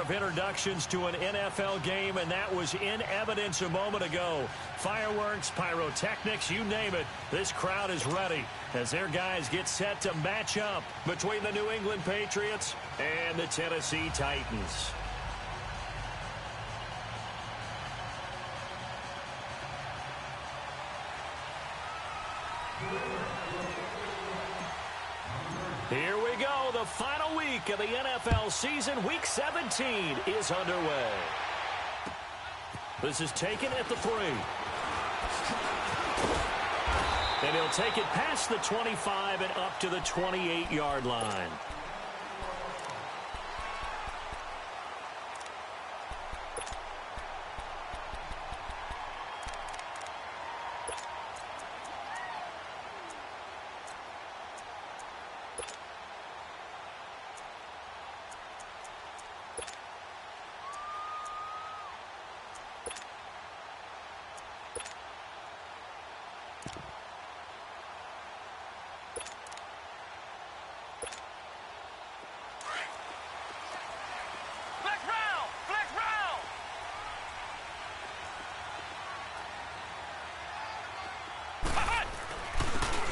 of introductions to an NFL game, and that was in evidence a moment ago. Fireworks, pyrotechnics, you name it. This crowd is ready as their guys get set to match up between the New England Patriots and the Tennessee Titans. Here we go. The final week of the NFL season. Week 17 is underway. This is taken at the 3. And he'll take it past the 25 and up to the 28-yard line.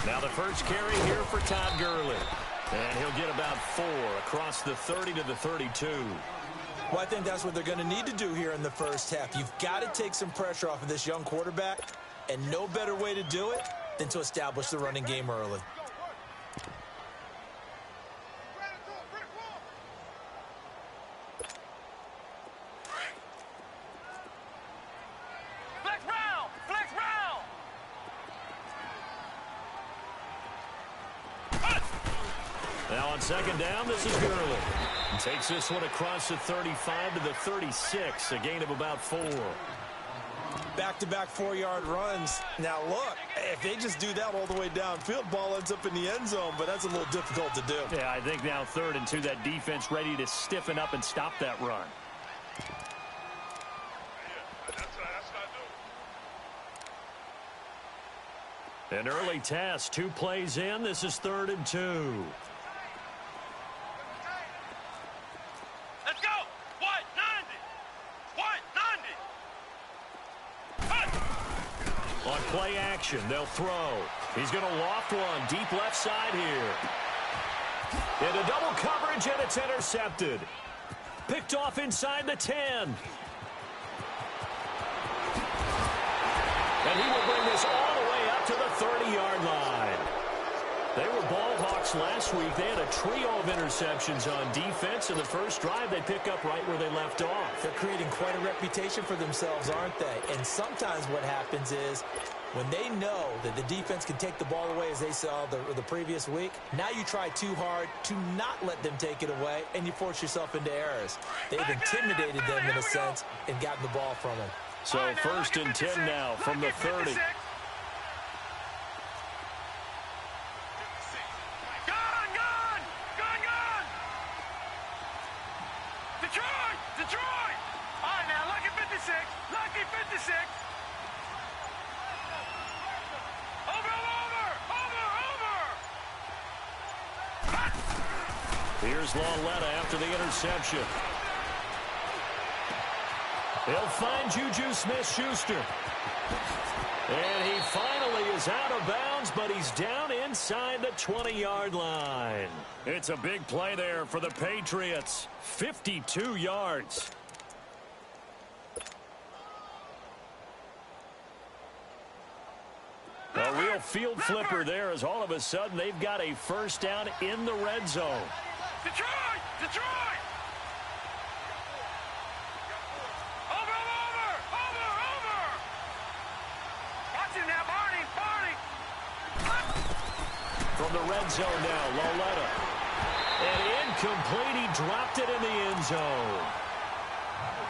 Now the first carry here for Todd Gurley. And he'll get about 4 across the 30 to the 32. Well, I think that's what they're going to need to do here in the first half. You've got to take some pressure off of this young quarterback, and no better way to do it than to establish the running game early. Now on second down, this is Gurley. Takes this one across the 35 to the 36, a gain of about 4. Back-to-back 4-yard runs. Now look, if they just do that all the way downfield, ball ends up in the end zone, but that's a little difficult to do. Yeah, I think now 3rd and 2, that defense ready to stiffen up and stop that run. An early test, 2 plays in. This is 3rd and 2. On play action, they'll throw. He's going to loft one deep left side here. Into double coverage, and it's intercepted. Picked off inside the 10. And he will bring this all the way up to the 30-yard line. They were ball hawks last week. They had a trio of interceptions on defense. In the first drive, they pick up right where they left off. They're creating quite a reputation for themselves, aren't they? And sometimes what happens is when they know that the defense can take the ball away, as they saw the previous week, now you try too hard to not let them take it away, and you force yourself into errors. They've intimidated them in a sense and gotten the ball from them. So 1st and 10 now from the 30. Detroit! All right, now, lucky 56. Lucky 56. Over. Here's Lauletta after the interception. He'll find Juju Smith-Schuster. And he finally is out of bounds, but he's down inside the 20-yard line. It's a big play there for the Patriots. 52 yards. A real field flipper there, as all of a sudden they've got a first down in the red zone. Detroit! Detroit! Over! Watch him now, Barney! From the red zone now, Lauletta. And incomplete, he dropped it in the end zone.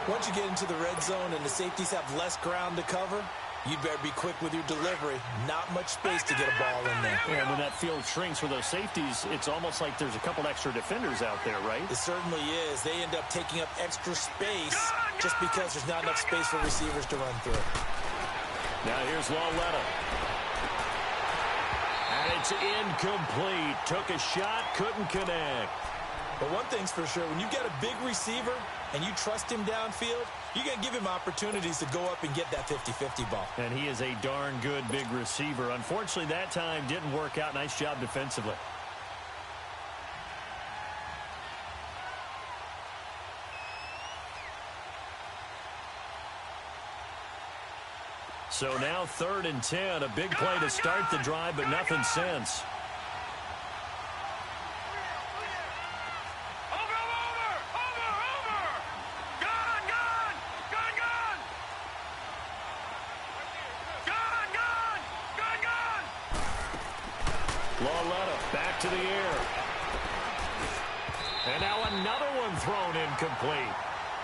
Once you get into the red zone and the safeties have less ground to cover, you better be quick with your delivery. Not much space to get a ball in there. And when that field shrinks for those safeties, it's almost like there's a couple extra defenders out there, right? It certainly is. They end up taking up extra space just because there's not enough space for receivers to run through. Now here's Lauletta. And it's incomplete. Took a shot, couldn't connect. But one thing's for sure, when you've got a big receiver, and you trust him downfield, you're going to give him opportunities to go up and get that 50-50 ball. And he is a darn good big receiver. Unfortunately, that time didn't work out. Nice job defensively. So now 3rd and 10, a big play to start the drive, but nothing since. Back to the air. And now another one thrown incomplete.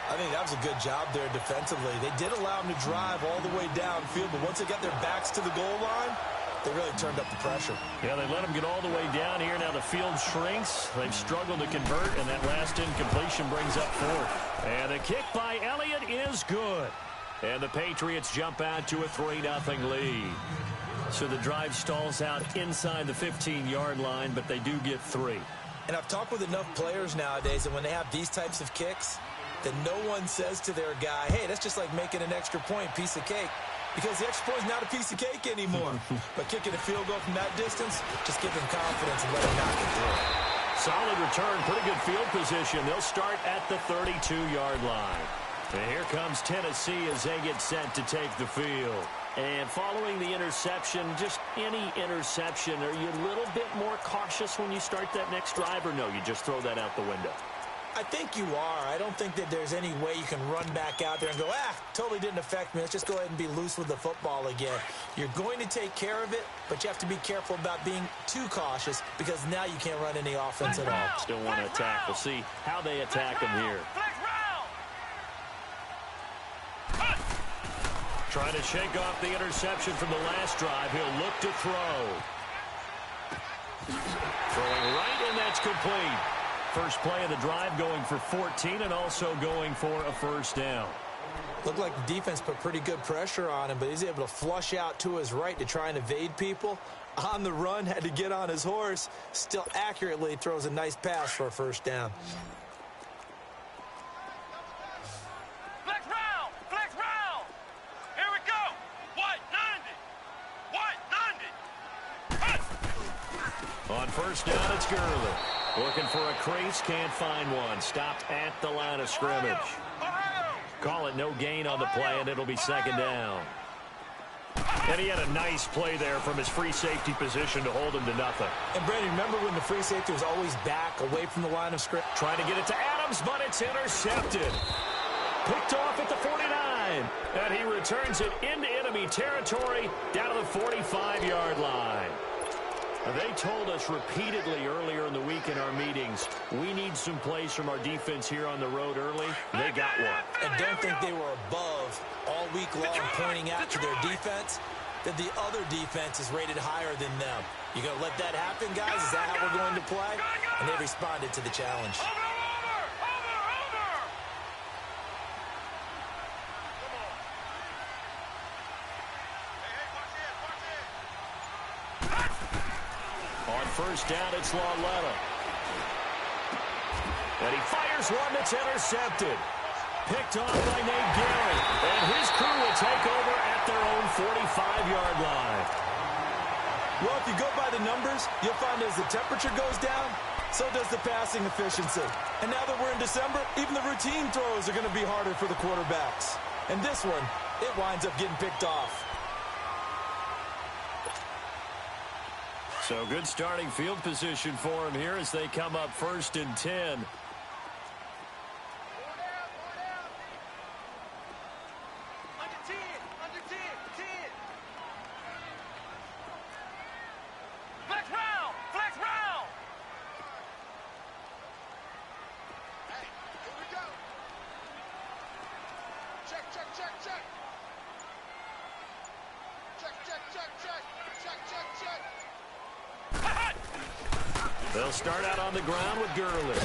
I think that was a good job there defensively. They did allow them to drive all the way downfield, but once they got their backs to the goal line, they really turned up the pressure. Yeah, they let them get all the way down here. Now the field shrinks. They've struggled to convert, and that last incompletion brings up 4th. And the kick by Elliott is good. And the Patriots jump out to a 3-0 lead. So the drive stalls out inside the 15-yard line, but they do get 3. And I've talked with enough players nowadays that when they have these types of kicks, that no one says to their guy, hey, that's just like making an extra point, piece of cake. Because the extra point is not a piece of cake anymore. But kicking a field goal from that distance, just give them confidence and let them knock it through. Solid return, pretty good field position. They'll start at the 32-yard line. And here comes Tennessee as they get set to take the field. And following the interception, just any interception, are you a little bit more cautious when you start that next drive, or no, you just throw that out the window? I think you are. I don't think that there's any way you can run back out there and go, totally didn't affect me. Let's just go ahead and be loose with the football again. You're going to take care of it, but you have to be careful about being too cautious because now you can't run any offense at all. Still want to attack. We'll see how they attack them here. Trying to shake off the interception from the last drive. He'll look to throw. Throwing right, and that's complete. First play of the drive going for 14 and also going for a 1st down. Looked like the defense put pretty good pressure on him, but he's able to flush out to his right to try and evade people. On the run, had to get on his horse. Still accurately throws a nice pass for a 1st down. On 1st down, it's Gurley. Looking for a crease, can't find one. Stopped at the line of scrimmage. Call it no gain on the play, and it'll be 2nd down. And he had a nice play there from his free safety position to hold him to nothing. And, Brandon, remember when the free safety was always back, away from the line of scrimmage? Trying to get it to Adams, but it's intercepted. Picked off at the 49. And he returns it into enemy territory down to the 45-yard line. They told us repeatedly earlier in the week in our meetings, we need some plays from our defense here on the road early. They got one. And don't think they were above all week long pointing out to their defense that the other defense is rated higher than them. You going to let that happen, guys? Is that how we're going to play? And they responded to the challenge. On 1st down, it's Lauletta. And he fires one that's intercepted. Picked off by Nate Garrett. And his crew will take over at their own 45-yard line. Well, if you go by the numbers, you'll find as the temperature goes down, so does the passing efficiency. And now that we're in December, even the routine throws are going to be harder for the quarterbacks. And this one, it winds up getting picked off. So good starting field position for him here as they come up 1st and 10. They'll start out on the ground with Gurley.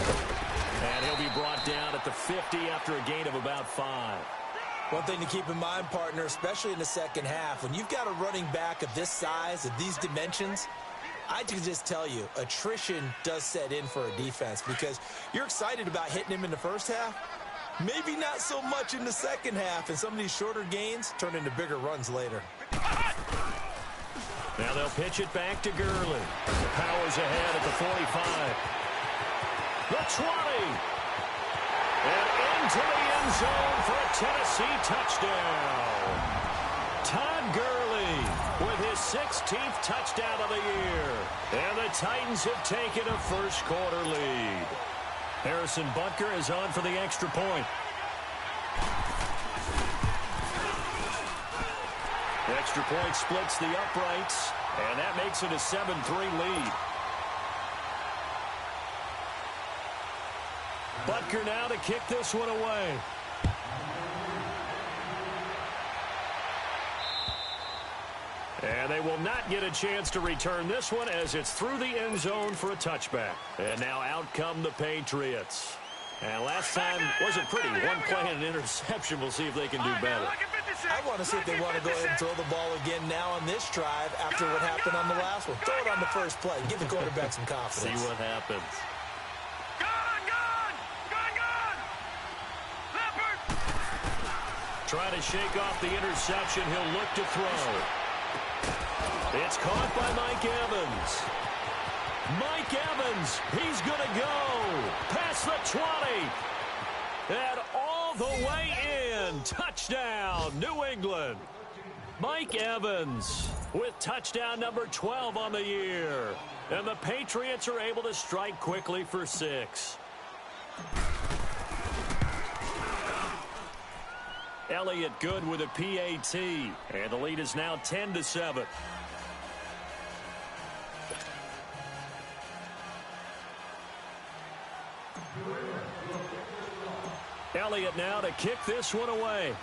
And he'll be brought down at the 50 after a gain of about 5. One thing to keep in mind, partner, especially in the second half, when you've got a running back of this size, of these dimensions, I can just tell you, attrition does set in for a defense because you're excited about hitting him in the first half, Maybe not so much in the second half, and some of these shorter gains turn into bigger runs later. Now they'll pitch it back to Gurley. The Powers ahead at the 45. The 20. And into the end zone for a Tennessee touchdown. Todd Gurley with his 16th touchdown of the year. And the Titans have taken a first quarter lead. Harrison Butker is on for the extra point. Extra point splits the uprights, and that makes it a 7-3 lead. Butker now to kick this one away. And they will not get a chance to return this one as it's through the end zone for a touchback. And now out come the Patriots. And last time wasn't pretty. One play and an interception. We'll see if they can do better. I want to see if they want to go ahead and throw the ball again now on this drive after what happened on the last one. Throw it on the first play. Give the quarterback some confidence. See what happens. Trying to shake off the interception. He'll look to throw. It's caught by Mike Evans. Mike Evans, he's going to go past the 20. And all the way in. Touchdown, New England. Mike Evans with touchdown number 12 on the year. And the Patriots are able to strike quickly for 6. Elliott good with a PAT. And the lead is now 10-7. Elliott now to kick this one away.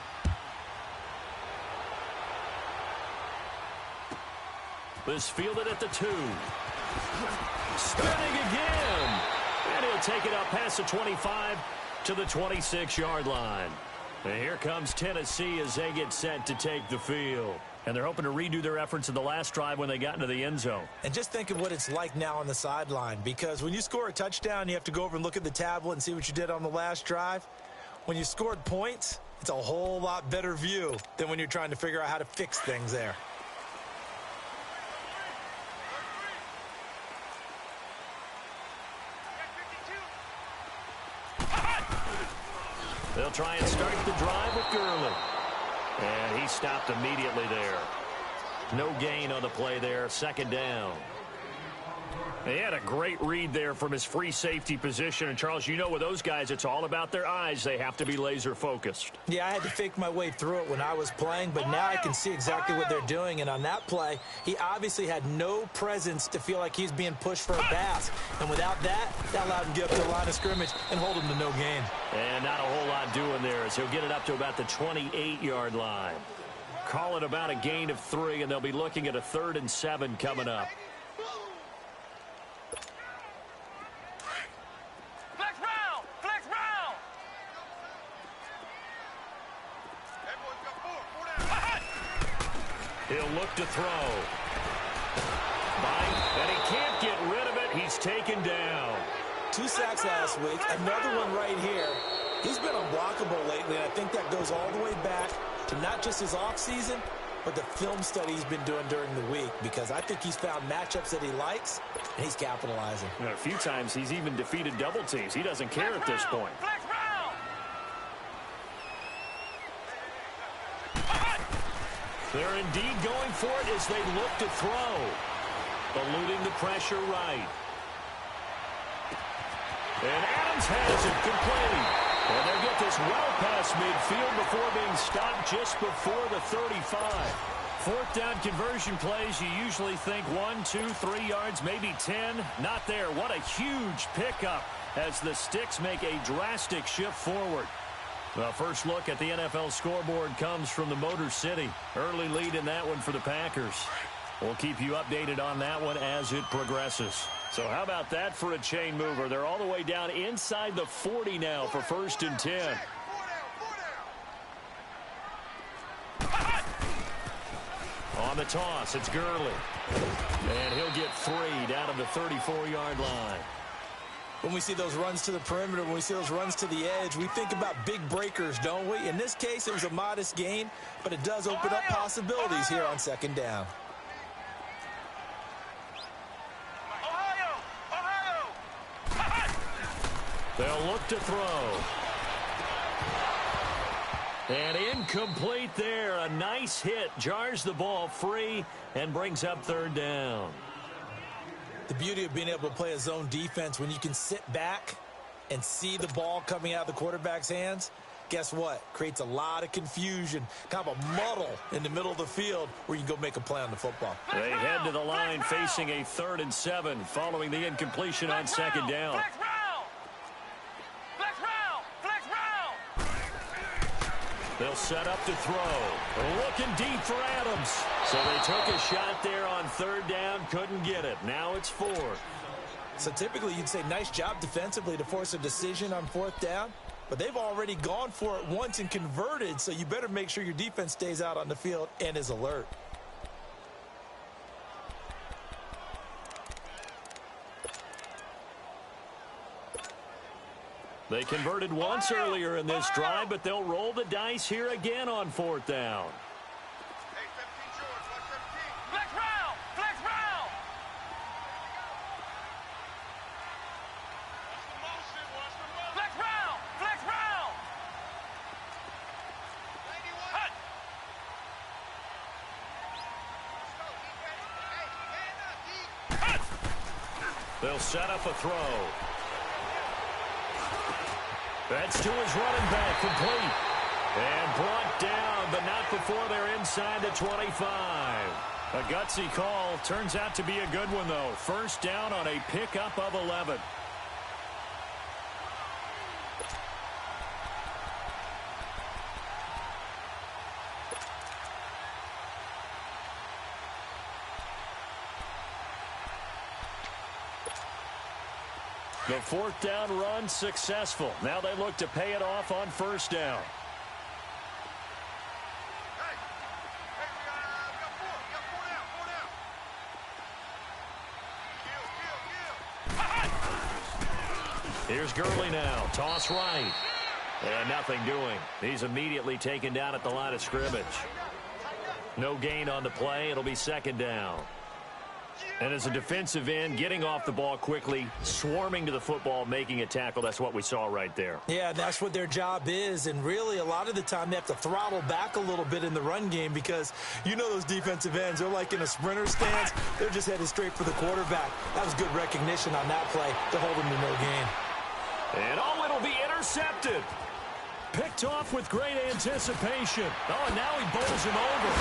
This fielded at the 2. Spinning again. And he'll take it up past the 25 to the 26-yard line. And here comes Tennessee as they get set to take the field. And they're hoping to redo their efforts in the last drive when they got into the end zone. And just think of what it's like now on the sideline, because when you score a touchdown, you have to go over and look at the tablet and see what you did on the last drive. When you scored points, it's a whole lot better view than when you're trying to figure out how to fix things there. They'll try and start the drive with Gurley. And he stopped immediately there. No gain on the play there. Second down. He had a great read there from his free safety position. And, Charles, you know with those guys, it's all about their eyes. They have to be laser focused. Yeah, I had to fake my way through it when I was playing, but now I can see exactly what they're doing. And on that play, he obviously had no presence to feel like he's being pushed for a pass. And without that, that allowed him to get up to the line of scrimmage and hold him to no gain. And not a whole lot doing there as he'll get it up to about the 28-yard line. Call it about a gain of 3, and they'll be looking at a 3rd and 7 coming up. He'll look to throw. And he can't get rid of it. He's taken down. 2 sacks last week. Another one right here. He's been unblockable lately, and I think that goes all the way back to not just his offseason, but the film study he's been doing during the week, because I think he's found matchups that he likes, and he's capitalizing. And a few times he's even defeated double teams. He doesn't care at this point. They're indeed going for it as they look to throw. Eluding the pressure right. And Adams has it complete. And they'll get this well past midfield before being stopped just before the 35. 4th down conversion plays, you usually think 1, 2, 3 yards, maybe 10. Not there. What a huge pickup as the Sticks make a drastic shift forward. The first look at the NFL scoreboard comes from the Motor City. Early lead in that one for the Packers. We'll keep you updated on that one as it progresses. So how about that for a chain mover? They're all the way down inside the 40 now for 1st and 10. On the toss, it's Gurley. And he'll get 3 down to the 34-yard line. When we see those runs to the perimeter, when we see those runs to the edge, we think about big breakers, don't we? In this case, it was a modest gain, but it does open up possibilities here on second down. They'll look to throw. And incomplete there. A nice hit. Jars the ball free and brings up third down. The beauty of being able to play a zone defense when you can sit back and see the ball coming out of the quarterback's hands, guess what? Creates a lot of confusion, kind of a muddle in the middle of the field where you can go make a play on the football. They head to the line facing a 3rd and 7 following the incompletion on second down. They'll set up to throw. Looking deep for Adams. So they took a shot there on 3rd down, couldn't get it. Now it's 4th. So typically you'd say nice job defensively to force a decision on 4th down, but they've already gone for it once and converted, so you better make sure your defense stays out on the field and is alert. They converted once earlier in this drive, but they'll roll the dice here again on 4th down. Hey, 17 George, watch 17. Flex round! Flex round! Watch the motion, watch the motion. Flex round! Flex round! 91. Hut! Let's go, defense. Hey, man up, deep. They'll set up a throw. That's to his running back, complete. And brought down, but not before they're inside the 25. A gutsy call. Turns out to be a good one, though. 1st down on a pickup of 11. The 4th down run successful. Now they look to pay it off on 1st down. Hey, we got 4. We got 4 down, 4 down. Kill. Here's Gurley now. Toss right. And nothing doing. He's immediately taken down at the line of scrimmage. No gain on the play. It'll be 2nd down. And as a defensive end, getting off the ball quickly, swarming to the football, making a tackle, that's what we saw right there. Yeah, that's what their job is, and really a lot of the time they have to throttle back a little bit in the run game because you know those defensive ends, they're like in a sprinter stance, they're just headed straight for the quarterback. That was good recognition on that play to hold him to no gain. And it'll be intercepted. Picked off with great anticipation. Oh, and now he bowls him over.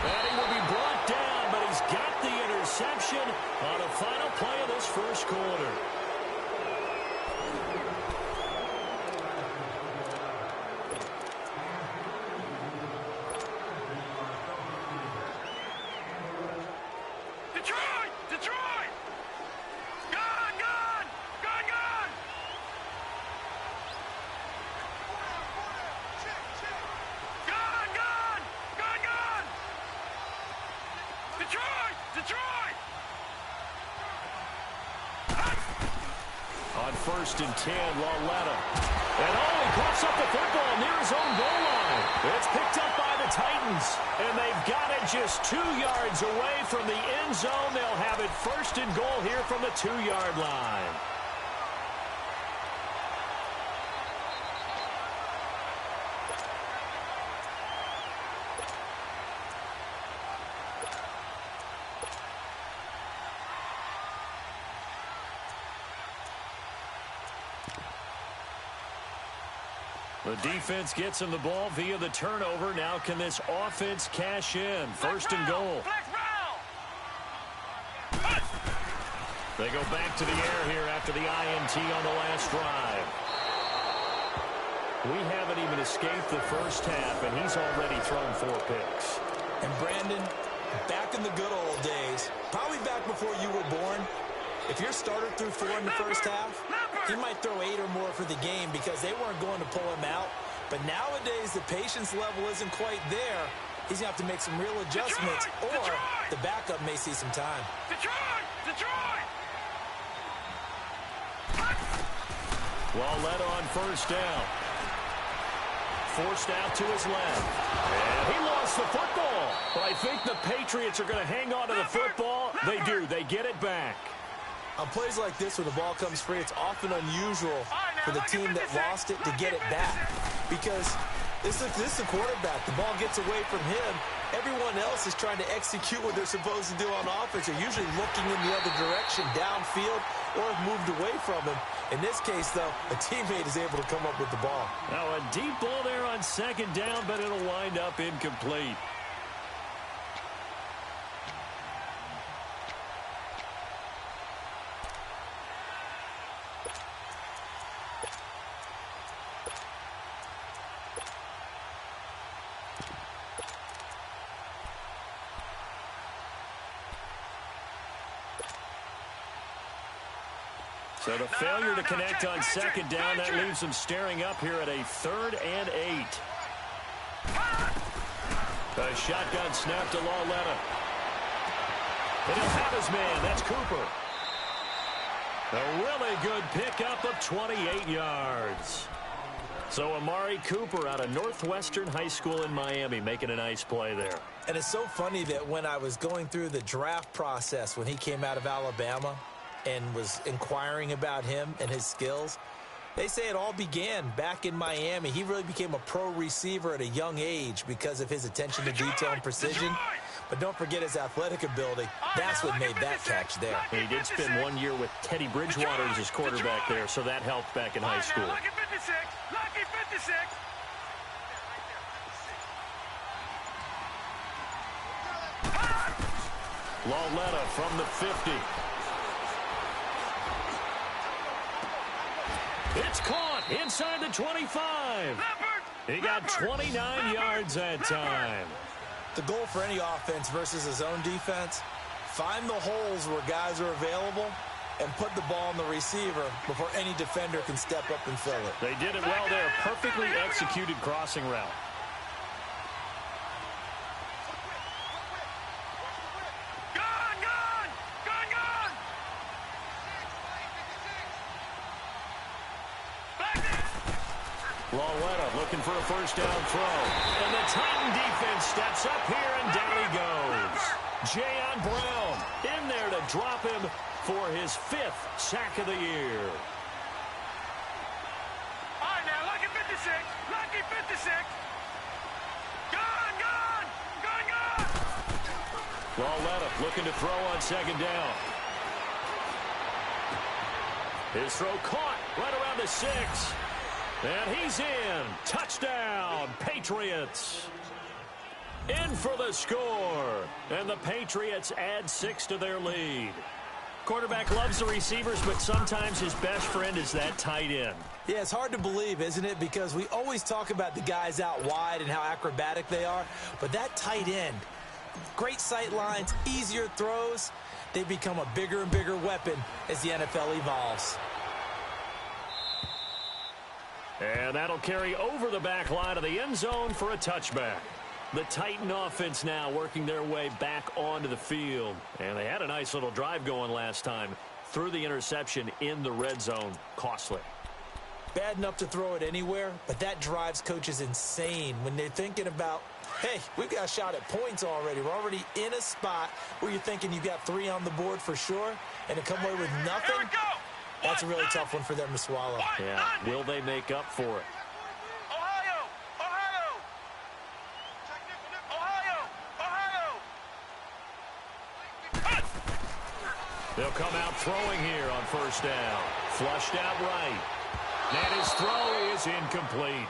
And he will be brought down, but he's got the interception on the final play of this 1st quarter. Detroit! Detroit! Gone! Gone! Gone! Gone! Gone! Gone! Gone! Gone! Detroit! Detroit! On 1st and 10, Lauletta. And he pops up the football near his own goal line. It's picked up by the Titans. And they've got it just 2 yards away from the end zone. They'll have it 1st and goal here from the 2-yard line. The defense gets him the ball via the turnover. Now can this offense cash in? 1st and goal. They go back to the air here after the INT on the last drive. We haven't even escaped the 1st half, and he's already thrown 4 picks. And Brandon, back in the good old days, probably back before you were born, if your starter threw 4 in the 1st half, he might throw 8 or more for the game because they weren't going to pull him out. But nowadays, the patience level isn't quite there. He's going to have to make some real adjustments, or the backup may see some time. Detroit! Detroit! Lauletta on first down. Forced out to his left. And he lost the football. But I think the Patriots are going to hang on to the football. They do. They get it back. On plays like this, when the ball comes free, it's often unusual for the team that lost it to get it back. Because this is the quarterback. The ball gets away from him. Everyone else is trying to execute what they're supposed to do on offense. They're usually looking in the other direction, downfield, or have moved away from him. In this case, though, a teammate is able to come up with the ball. Now a deep ball there on second down, but it'll wind up incomplete. So the failure to connect on second down, that leaves them staring up here at a 3rd and 8. A shotgun snap to Lauletta. And he'll have his man. That's Cooper. A really good pickup of 28 yards. So Amari Cooper out of Northwestern High School in Miami making a nice play there. And it's so funny that when I was going through the draft process when he came out of Alabama and was inquiring about him and his skills, they say it all began back in Miami. He really became a pro receiver at a young age because of his attention to detail and precision. But don't forget his athletic ability. That's what made that catch there. He did spend 1 year with Teddy Bridgewater as his quarterback there, so that helped back in high school. Lucky 56. Lucky 56. Lauletta from the 50. It's caught inside the 25. He got 29 yards that time. The goal for any offense versus his own defense, find the holes where guys are available and put the ball on the receiver before any defender can step up and fill it. They did it well there. Perfectly executed crossing route. Lauletta looking for a first down throw. And the Titan defense steps up here, and down he goes. Jayon Brown in there to drop him for his 5th sack of the year. All right, now, lucky 56. Lucky 56. Gone. Lauletta looking to throw on second down. His throw caught right around the 6. And he's in. Touchdown, Patriots. In for the score. And the Patriots add 6 to their lead. Quarterback loves the receivers, but sometimes his best friend is that tight end. Yeah, it's hard to believe, isn't it? Because we always talk about the guys out wide and how acrobatic they are. But that tight end, great sight lines, easier throws, they become a bigger and bigger weapon as the NFL evolves. And that'll carry over the back line of the end zone for a touchback. The Titan offense now working their way back onto the field. And they had a nice little drive going last time. Threw the interception in the red zone. Costly. Bad enough to throw it anywhere, but that drives coaches insane when they're thinking about, hey, we've got a shot at points already. We're already in a spot where you're thinking you've got 3 on the board for sure, and to come away with nothing, that's a really tough one for them to swallow. Yeah, will they make up for it? They'll come out throwing here on first down. Flushed out right. And his throw is incomplete.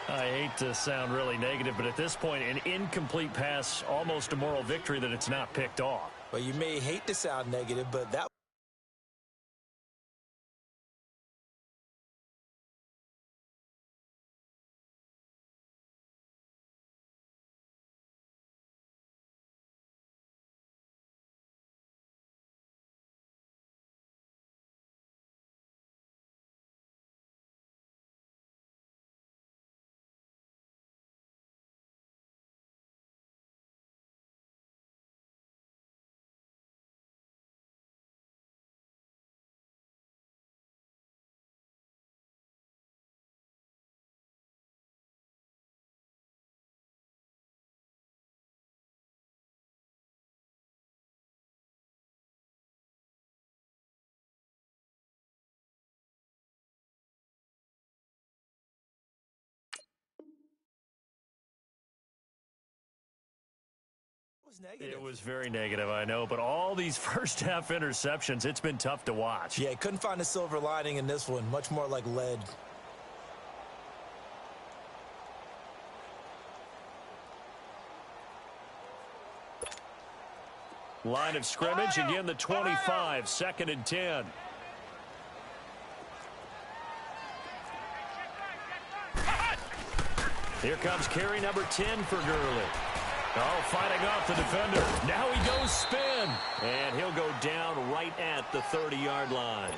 I hate to sound really negative, but at this point, an incomplete pass, almost a moral victory that it's not picked off. Well, you may hate to sound negative, but that was negative. It was very negative, I know, but all these first-half interceptions, it's been tough to watch. Yeah, couldn't find a silver lining in this one. Much more like lead. Line of scrimmage, again the 25, 2nd and 10. Here comes carry number 10 for Gurley. Oh, fighting off the defender. Now he goes spin. And he'll go down right at the 30-yard line.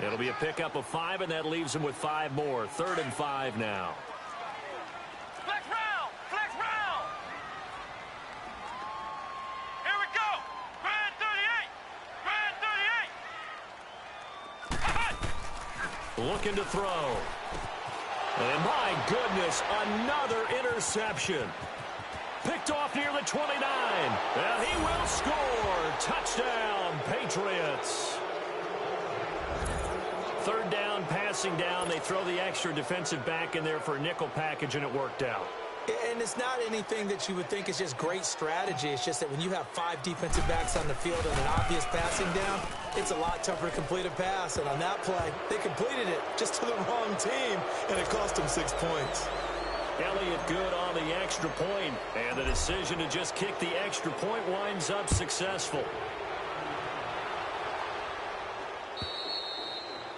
It'll be a pickup of 5, and that leaves him with 5 more. 3rd and 5 now. Flex round! Flex round! Here we go! Grand 38! Grand 38! Looking to throw. And my goodness, another interception. Picked off near the 29. And he will score. Touchdown, Patriots. 3rd down, passing down. They throw the extra defensive back in there for a nickel package, and it worked out. And it's not anything that you would think is just great strategy. It's just that when you have 5 defensive backs on the field and an obvious passing down, it's a lot tougher to complete a pass. And on that play, they completed it just to the wrong team, and it cost them 6 points. Elliott good on the extra point, and the decision to just kick the extra point winds up successful.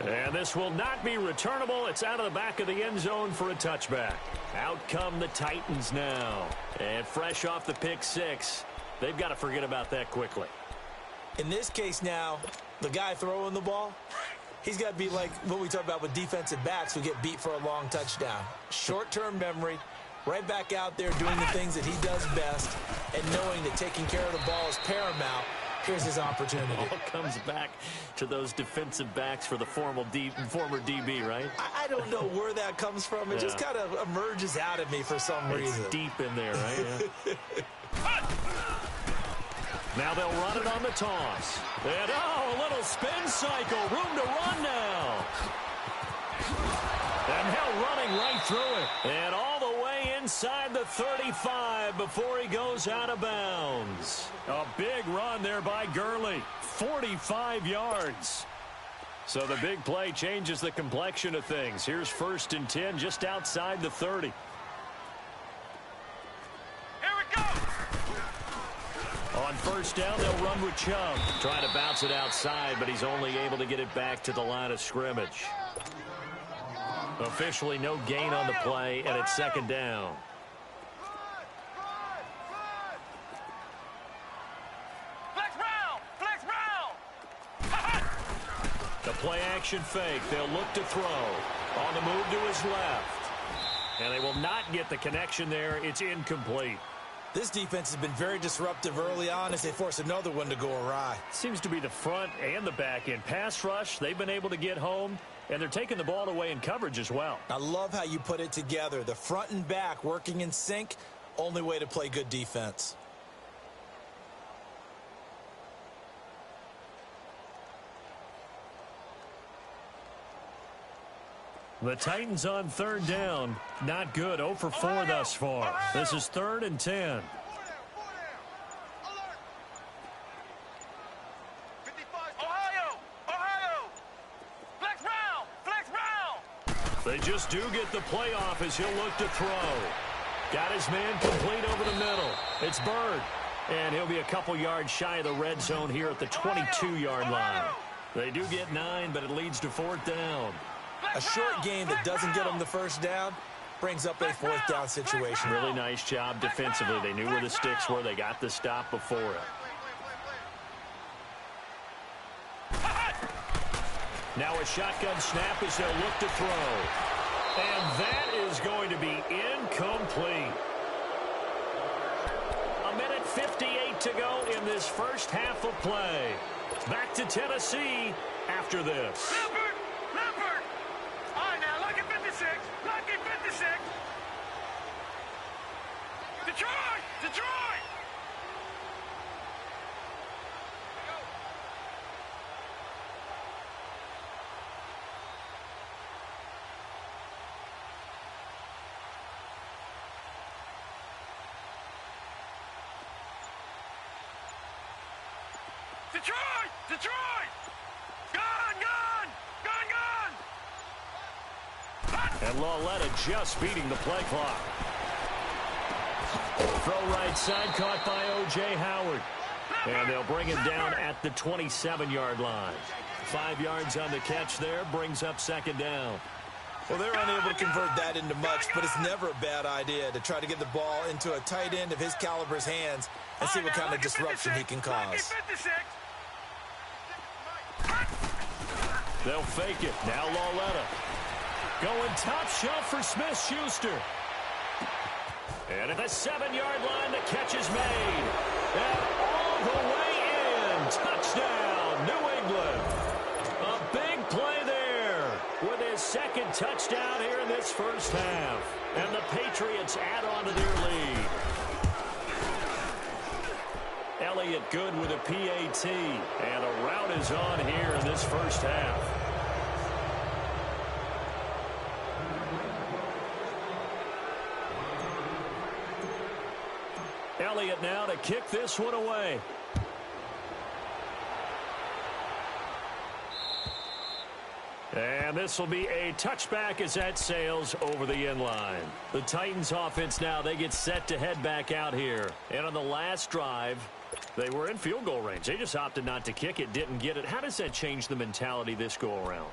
And this will not be returnable. It's out of the back of the end zone for a touchback. Out come the Titans now. And fresh off the pick 6, they've got to forget about that quickly. In this case now, the guy throwing the ball, he's got to be like what we talk about with defensive backs who get beat for a long touchdown. Short-term memory, right back out there doing the things that he does best, and knowing that taking care of the ball is paramount. Here's his opportunity. All comes back to those defensive backs for the former DB, right? I don't know where that comes from. It just kind of emerges out of me for some reason. It's deep in there, right? Yeah. Now they'll run it on the toss. And, oh, a little spin cycle. Room to run now. And now running right through it. And all the way inside the 35 before he goes out of bounds. A big run there by Gurley. 45 yards. So the big play changes the complexion of things. Here's 1st and 10 just outside the 30. Here we go! On 1st down, they'll run with Chubb. Trying to bounce it outside, but he's only able to get it back to the line of scrimmage. Officially no gain on the play, and it's 2nd down. Flex round! Flex round! The play action fake. They'll look to throw. On the move to his left. And they will not get the connection there. It's incomplete. This defense has been very disruptive early on as they force another one to go awry. Seems to be the front and the back end. Pass rush, they've been able to get home, and they're taking the ball away in coverage as well. I love how you put it together. The front and back working in sync, only way to play good defense. The Titans on 3rd down. Not good. 0 for 4 thus far. This is 3rd and 10. Alert! 55. Ohio! Ohio! Flex round! Flex round! They just do get the playoff as he'll look to throw. Got his man complete over the middle. It's Bird. And he'll be a couple yards shy of the red zone here at the 22-yard line. They do get 9, but it leads to 4th down. A short game that doesn't get them the 1st down brings up a 4th down situation. Really nice job defensively. They knew where the sticks were. They got the stop before it. Now a shotgun snap as they'll look to throw. And that is going to be incomplete. 1:58 to go in this first half of play. Back to Tennessee after this. Leopard! All right, now, lucky 56. Lucky 56. Detroit! Detroit! Detroit! Detroit! Gone! Gone! Gone! Gone! And Lauletta just beating the play clock. Throw right side caught by O.J. Howard. And they'll bring him down at the 27-yard line. 5 yards on the catch there, brings up second down. Well, they're unable to convert that into much, but it's never a bad idea to try to get the ball into a tight end of his caliber's hands and see what kind of disruption he can cause. They'll fake it. Now Lauletta. Going top shelf for Smith-Schuster. And at the 7-yard line, the catch is made. And all the way in. Touchdown, New England. A big play there with his second touchdown here in this first half. And the Patriots add on to their lead. Elliott good with a PAT. And a rout is on here in this first half. Elliott now to kick this one away. And this will be a touchback as that sails over the end line. The Titans offense now, they get set to head back out here. And on the last drive, they were in field goal range. They just opted not to kick it, didn't get it. How does that change the mentality this go around?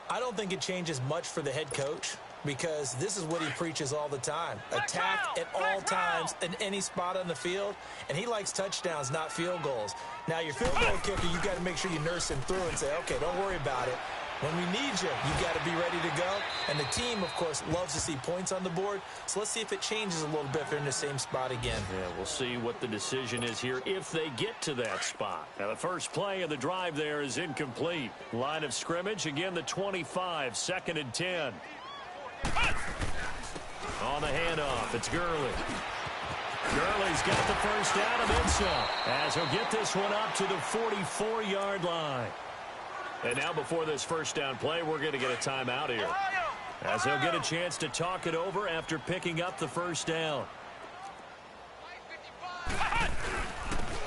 I don't think it changes much for the head coach, because this is what he preaches all the time. Attack at all times in any spot on the field, and he likes touchdowns, not field goals. Now, your field goal kicker, you've got to make sure you nurse him through and say, okay, don't worry about it. When we need you, you got to be ready to go. And the team, of course, loves to see points on the board. So let's see if it changes a little bit if they're in the same spot again. Yeah, we'll see what the decision is here if they get to that spot. Now, the first play of the drive there is incomplete. Line of scrimmage, again, the 25, 2nd and 10. On the handoff, it's Gurley. Gurley's got the first down and then some, as he'll get this one up to the 44-yard line. And now before this first down play, we're going to get a timeout here, as he'll get a chance to talk it over after picking up the first down.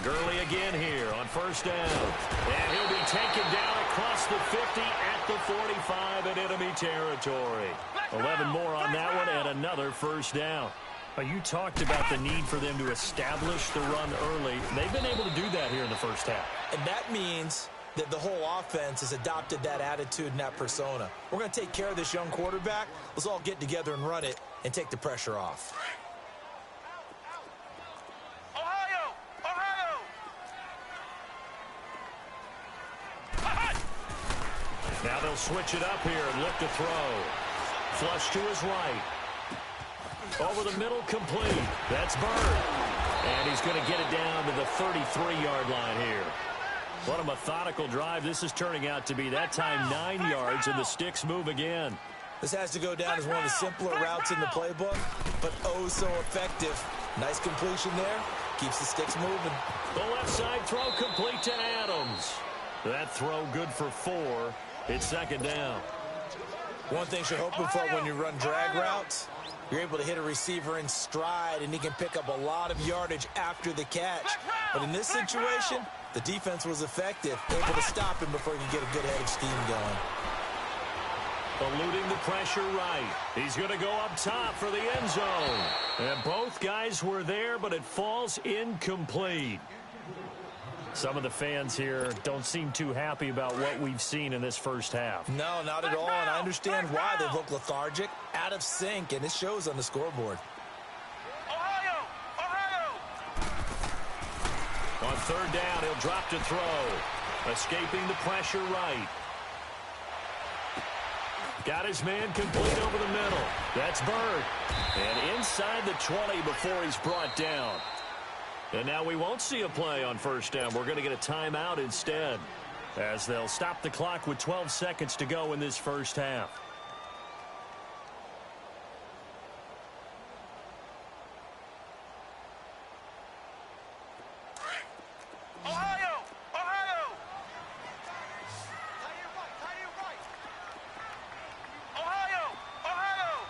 Gurley again here on first down. And he'll be taken down across the 50 at the 45 in enemy territory. 11 more on that one and another first down. You talked about the need for them to establish the run early. They've been able to do that here in the first half. And that means that the whole offense has adopted that attitude and that persona. We're going to take care of this young quarterback. Let's all get together and run it and take the pressure off. Ohio! Ohio! Now they'll switch it up here and look to throw. Flush to his right. Over the middle, complete. That's Bird. And he's going to get it down to the 33-yard line here. What a methodical drive this is turning out to be. That time 9 yards, and the sticks move again. This has to go down as one of the simpler routes in the playbook, but oh so effective. Nice completion there. Keeps the sticks moving. The left side throw complete to Adams. That throw good for 4. It's second down. One thing you're hoping for when you run drag routes, you're able to hit a receiver in stride, and he can pick up a lot of yardage after the catch. But in this situation, the defense was effective, able to stop him before he could get a good head of steam going. Eluding the pressure right. He's going to go up top for the end zone. And both guys were there, but it falls incomplete. Some of the fans here don't seem too happy about what we've seen in this first half. No, not at all, and I understand why. They look lethargic, out of sync, and it shows on the scoreboard. Ohio! Ohio! On third down, he'll drop to throw. Escaping the pressure right. Got his man complete over the middle. That's Bird. And inside the 20 before he's brought down. And now we won't see a play on first down. We're going to get a timeout instead, as they'll stop the clock with 12 seconds to go in this first half. Ohio! Ohio! Ohio! Ohio!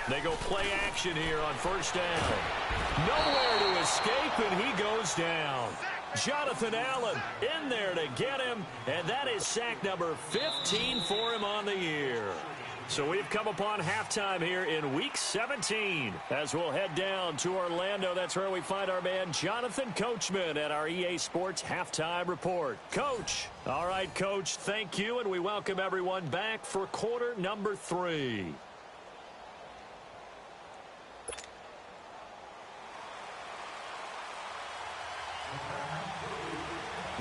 They go play action here on first down. Nowhere to escape, and he goes down. Jonathan Allen in there to get him, and that is sack number 15 for him on the year. So we've come upon halftime here in Week 17. As we'll head down to Orlando, that's where we find our man Jonathan Coachman at our EA Sports Halftime Report. Coach. All right, Coach, thank you, and we welcome everyone back for quarter number 3.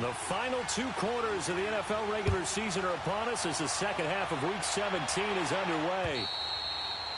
The final 2 quarters of the NFL regular season are upon us as the second half of Week 17 is underway.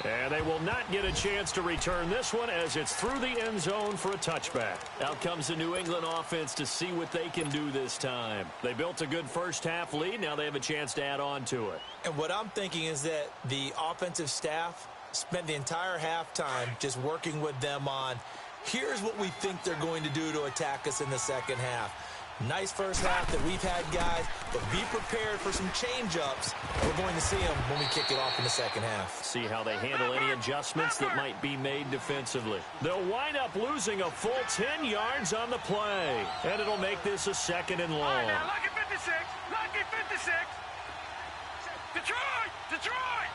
And they will not get a chance to return this one as it's through the end zone for a touchback. Out comes the New England offense to see what they can do this time. They built a good first half lead. Now they have a chance to add on to it. And what I'm thinking is that the offensive staff spent the entire halftime just working with them on, here's what we think they're going to do to attack us in the second half. Nice first half that we've had, guys, but be prepared for some change-ups. We're going to see them when we kick it off in the second half. See how they handle any adjustments that might be made defensively. They'll wind up losing a full 10 yards on the play, and it'll make this a second and long. All right, now, lucky 56, lucky 56. Detroit, Detroit.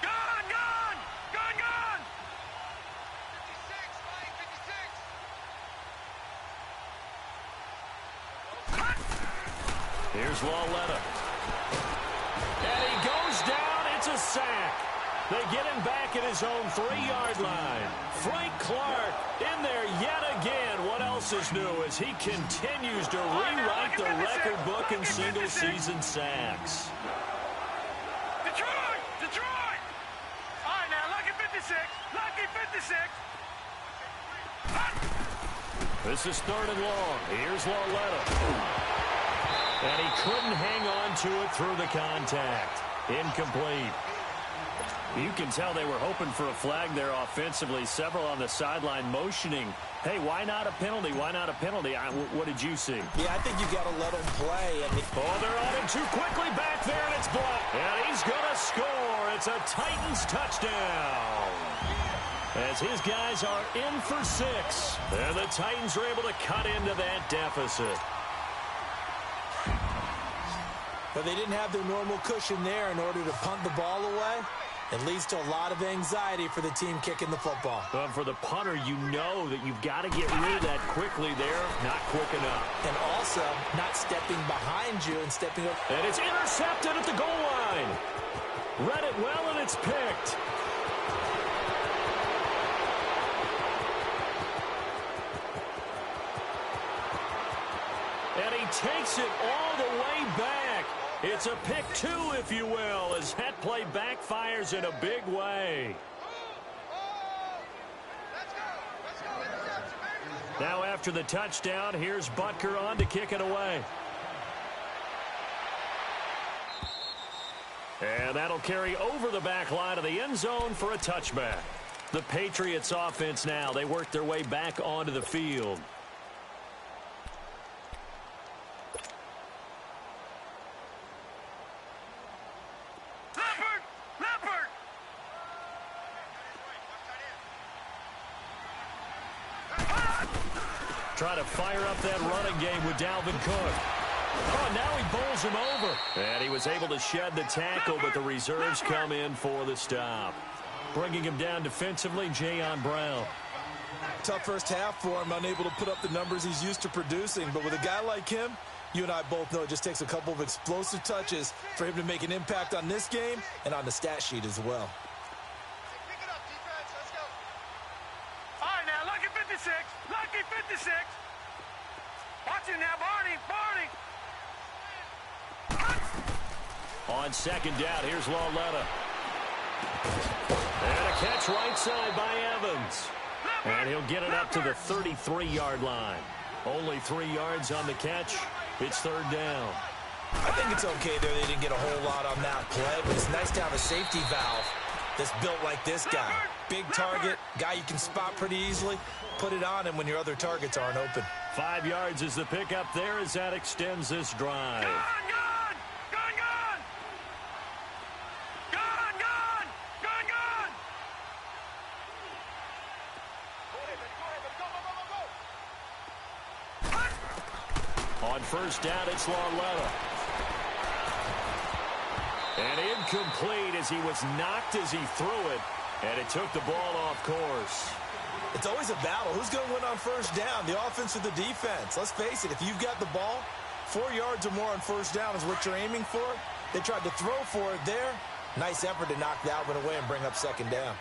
Gone, gone, gone, gone. 56, flying 56. Here's Lawletta. And he goes down. It's a sack. They get him back at his own 3-yard line. Frank Clark in there yet again. What else is new as he continues to rewrite the record book in single-season sacks. Detroit, Detroit. All right, now, lucky 56, lucky 56. This is third and long. Here's Lawletta. And he couldn't hang on to it through the contact. Incomplete. You can tell they were hoping for a flag there offensively. Several on the sideline motioning. Hey, why not a penalty? Why not a penalty? What did you see? Yeah, I think you got to let them play. Oh, they're on him too quickly back there, and it's blocked. And he's going to score. It's a Titans touchdown. As his guys are in for 6. And the Titans are able to cut into that deficit. But they didn't have their normal cushion there in order to punt the ball away. It leads to a lot of anxiety for the team kicking the football. But for the punter, you know that you've got to get rid of that quickly there. Not quick enough. And also not stepping behind you and stepping up. And it's intercepted at the goal line. Read it well, and it's picked. And he takes it all the way back. It's a pick 2, if you will, as that play backfires in a big way. Now after the touchdown, here's Butker on to kick it away. And that'll carry over the back line of the end zone for a touchback. The Patriots offense now, they work their way back onto the field. Try to fire up that running game with Dalvin Cook. Oh, now he bowls him over. And he was able to shed the tackle, but the reserves come in for the stop. Bringing him down defensively, Jayon Brown. Tough first half for him, unable to put up the numbers he's used to producing. But with a guy like him, you and I both know it just takes a couple of explosive touches for him to make an impact on this game and on the stat sheet as well. Pick it up, defense. Let's go. All right, now, lucky 56. Lucky 56. Watch him now, Barney. Barney. On second down, here's Lawletta. And a catch right side by Evans. And he'll get it up to the 33-yard line. Only 3 yards on the catch. It's third down. I think it's okay there. They didn't get a whole lot on that play, but it's nice to have a safety valve that's built like this guy. Big target, guy you can spot pretty easily. Put it on him when your other targets aren't open. 5 yards is the pickup there as that extends this drive. Gone, gone. Gone, gone. Gone, gone. Gone, gone. On first down, it's Lauletta. And incomplete as he was knocked as he threw it. And it took the ball off course. It's always a battle. Who's going to win on first down, the offense or the defense? Let's face it, if you've got the ball, 4 yards or more on first down is what you're aiming for. They tried to throw for it there. Nice effort to knock that one away and bring up second down.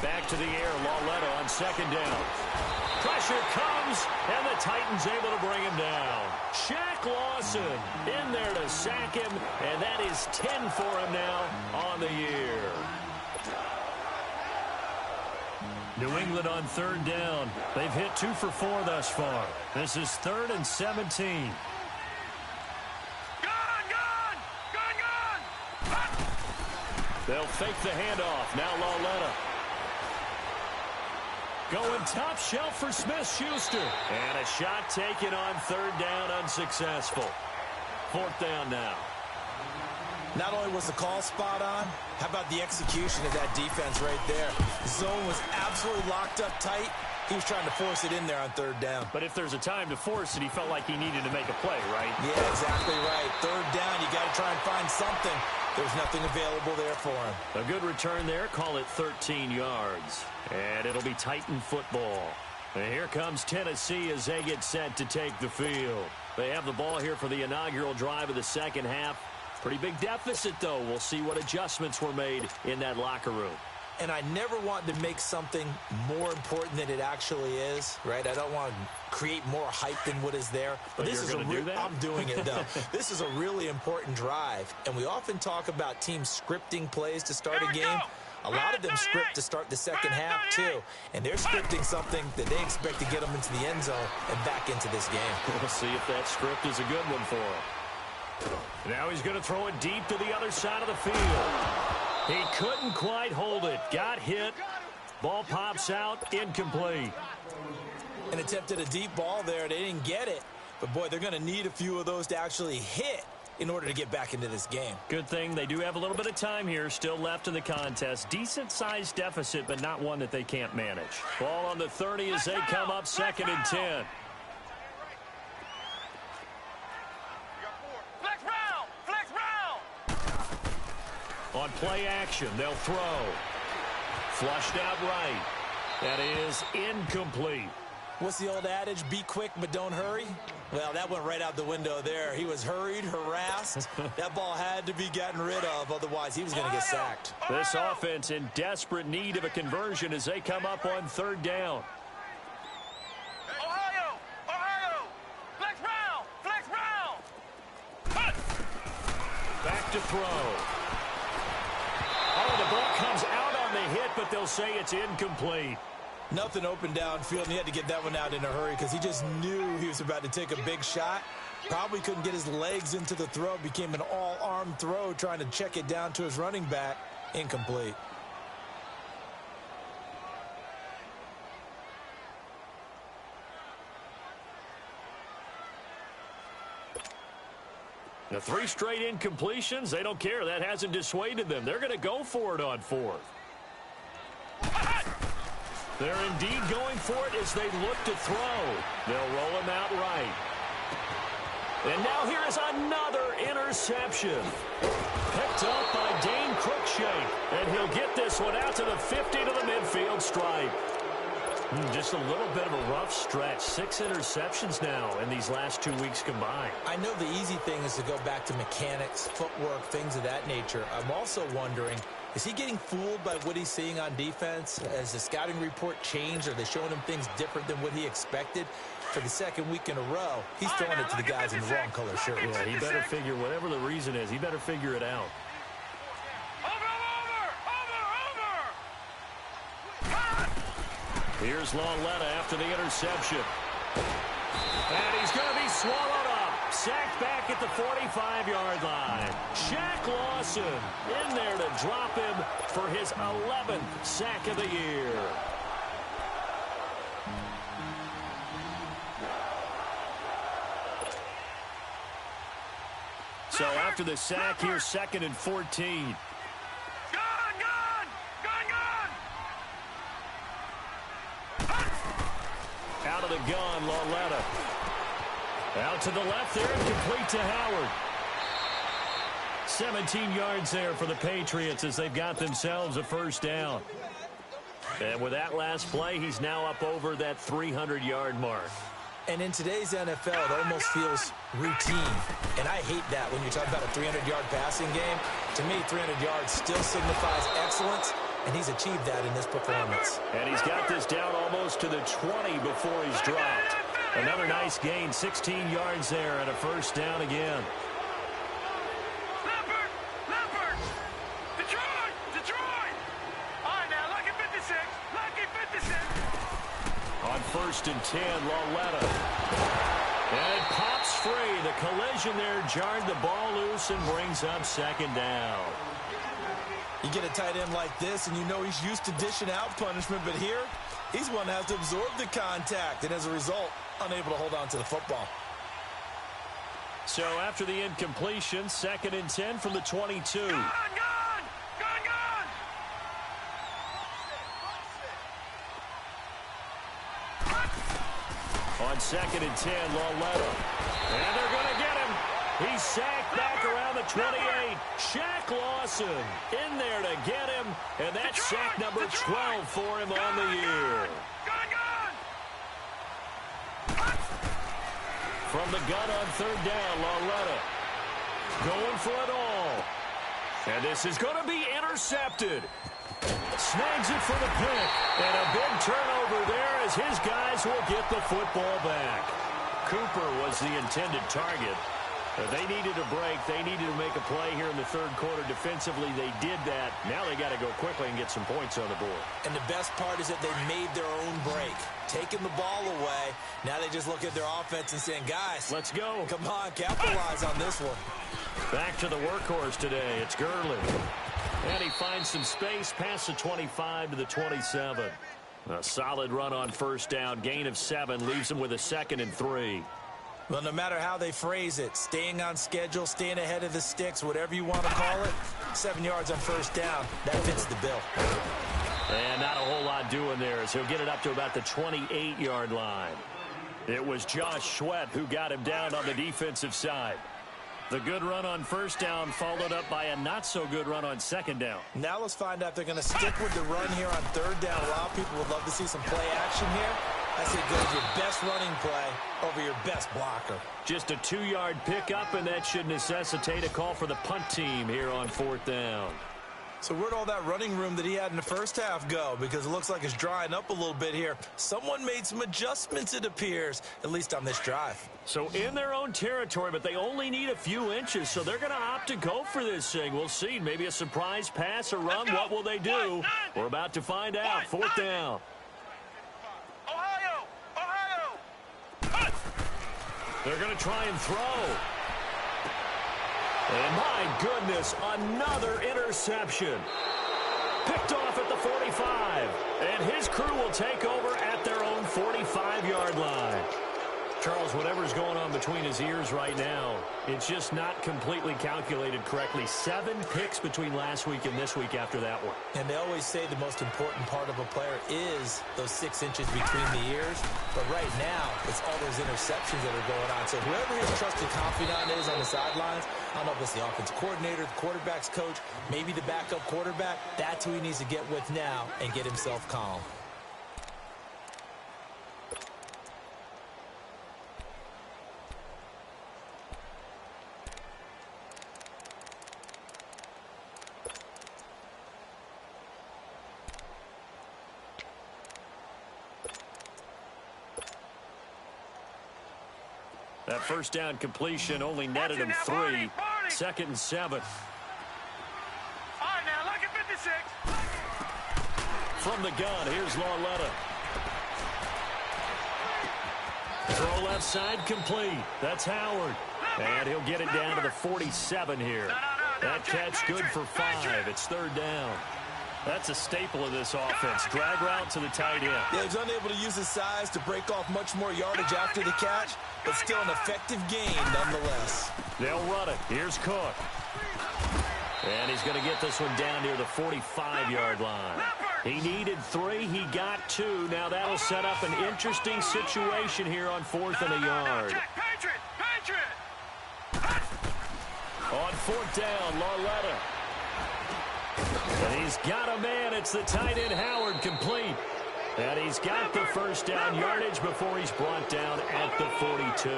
Back to the air, Lauletta on second down. Pressure comes, and the Titans able to bring him down. Shaq Lawson in there to sack him, and that is 10 for him now on the year. New England on third down. They've hit 2 for 4 thus far. This is 3rd and 17. They'll fake the handoff. Now Lauletta. Going top shelf for Smith-Schuster. And a shot taken on third down, unsuccessful. 4th down now. Not only was the call spot on, how about the execution of that defense right there? The zone was absolutely locked up tight. He was trying to force it in there on third down. But if there's a time to force it, he felt like he needed to make a play, right? Yeah, exactly right. Third down, you got to try and find something. There's nothing available there for him. A good return there. Call it 13 yards. And it'll be Titan football. And here comes Tennessee as they get set to take the field. They have the ball here for the inaugural drive of the second half. Pretty big deficit, though. We'll see what adjustments were made in that locker room. And I never want to make something more important than it actually is, right? I don't want to create more hype than what is there. But this is a do that? I'm doing it, though. This is a really important drive. And we often talk about teams scripting plays to start a game. A lot of them script to start the second half, too. And they're scripting something that they expect to get them into the end zone and back into this game. We'll see if that script is a good one for him. Now he's going to throw it deep to the other side of the field. He couldn't quite hold it. Got hit. Ball pops out. Incomplete. And attempted a deep ball there. They didn't get it. But, boy, they're going to need a few of those to actually hit in order to get back into this game. Good thing they do have a little bit of time here still left in the contest. Decent-sized deficit, but not one that they can't manage. Ball on the 30 as they come up 2nd and 10. On play action, they'll throw. Flushed out right. That is incomplete. What's the old adage? Be quick, but don't hurry? Well, that went right out the window there. He was hurried, harassed. That ball had to be gotten rid of, otherwise he was going to get sacked. This offense in desperate need of a conversion as they come up on third down. Back to throw. Oh, the ball comes out on the hit, but they'll say it's incomplete. Nothing open downfield, and he had to get that one out in a hurry because he just knew he was about to take a big shot. Probably couldn't get his legs into the throw. Became an all-arm throw trying to check it down to his running back. Incomplete. The 3 straight incompletions, they don't care. That hasn't dissuaded them. They're going to go for it on 4th. They're indeed going for it as they look to throw. They'll roll him out right. And now here is another interception. Picked up by Dane Cruikshank. And he'll get this one out to the 50 to the midfield stripe. Just a little bit of a rough stretch. 6 interceptions now in these last 2 weeks combined. I know the easy thing is to go back to mechanics, footwork, things of that nature. I'm also wondering, is he getting fooled by what he's seeing on defense? Has the scouting report changed? Are they showing him things different than what he expected? For the 2nd week in a row, he's throwing it to the guys in the wrong color shirt. Yeah, he better figure, whatever the reason is, he better figure it out. Here's Lauletta after the interception. And he's going to be swallowed up. Sacked back at the 45-yard line. Shaq Lawson in there to drop him for his 11th sack of the year. So after the sack, here's 2nd and 14. the gun, Lauletta. Out to the left there and complete to Howard. 17 yards there for the Patriots as they've got themselves a first down. And with that last play, he's now up over that 300-yard mark. And in today's NFL, it almost feels routine. And I hate that when you're talking about a 300-yard passing game. To me, 300 yards still signifies excellence, and he's achieved that in this performance. And he's got this down almost to the 20 before he's dropped. Another nice gain, 16 yards there, and a first down again. On 1st and 10, Lauletta. And it pops free. The collision there jarred the ball loose and brings up second down. You get a tight end like this, and you know he's used to dishing out punishment, but here, he's one that has to absorb the contact, and as a result, unable to hold on to the football. So after the incompletion, 2nd and 10 from the 22. On 2nd and 10, Lauletta. And they're going to get him. He's sacked back around the 28. Shaq Lawson in there to get him. And that's sack number 12 for him on the year. From the gun on 3rd down, Lauletta. Going for it all. And this is going to be intercepted. Snags it for the pick. And a big turnover there as his guys will get the football back. Cooper was the intended target. They needed a break. They needed to make a play here in the 3rd quarter. Defensively, they did that. Now they got to go quickly and get some points on the board. And the best part is that they made their own break. Taking the ball away. Now they just look at their offense and saying, guys, let's go. Come on, capitalize on this one. Back to the workhorse today. It's Gurley. And he finds some space past the 25 to the 27. A solid run on 1st down. Gain of 7 leaves him with a 2nd and 3. Well, no matter how they phrase it, staying on schedule, staying ahead of the sticks, whatever you want to call it, 7 yards on 1st down, that fits the bill. And not a whole lot doing there as he'll get it up to about the 28-yard line. It was Josh Sweat who got him down on the defensive side. The good run on 1st down followed up by a not-so-good run on 2nd down. Now let's find out if they're going to stick with the run here on 3rd down. A lot of people would love to see some play action here. I say go with your best running play over your best blocker. Just a 2-yard pickup, and that should necessitate a call for the punt team here on 4th down. So where'd all that running room that he had in the first half go? Because it looks like it's drying up a little bit here. Someone made some adjustments, it appears, at least on this drive. So in their own territory, but they only need a few inches, so they're going to opt to go for this thing. We'll see. Maybe a surprise pass or run. What will they do? We're about to find out. 4th down. They're going to try and throw. And my goodness, another interception. Picked off at the 45. And his crew will take over at their own 45-yard line. Charles, whatever's going on between his ears right now, it's just not completely calculated correctly. 7 picks between last week and this week after that one. And they always say the most important part of a player is those 6 inches between the ears. But right now, it's all those interceptions that are going on. So whoever his trusted confidant is on the sidelines, I don't know if it's the offensive coordinator, the quarterback's coach, maybe the backup quarterback, that's who he needs to get with now and get himself calm. That 1st down completion only netted him 3. 2nd and 7. All right, now, look at 56. From the gun, here's Lauletta. Throw left side complete. That's Howard. And he'll get it down to the 47 here. That catch good for 5. It's 3rd down. That's a staple of this offense. Drag route to the tight end. Yeah, he's unable to use his size to break off much more yardage after the catch, but still an effective gain nonetheless. They'll run it. Here's Cook. And he's going to get this one down near the 45-yard line. He needed 3. He got 2. Now that'll set up an interesting situation here on 4th and a yard. Patriot! On 4th down, Larletta. And he's got a man. It's the tight end, Howard, complete. And he's got the first down yardage before he's brought down at the 42.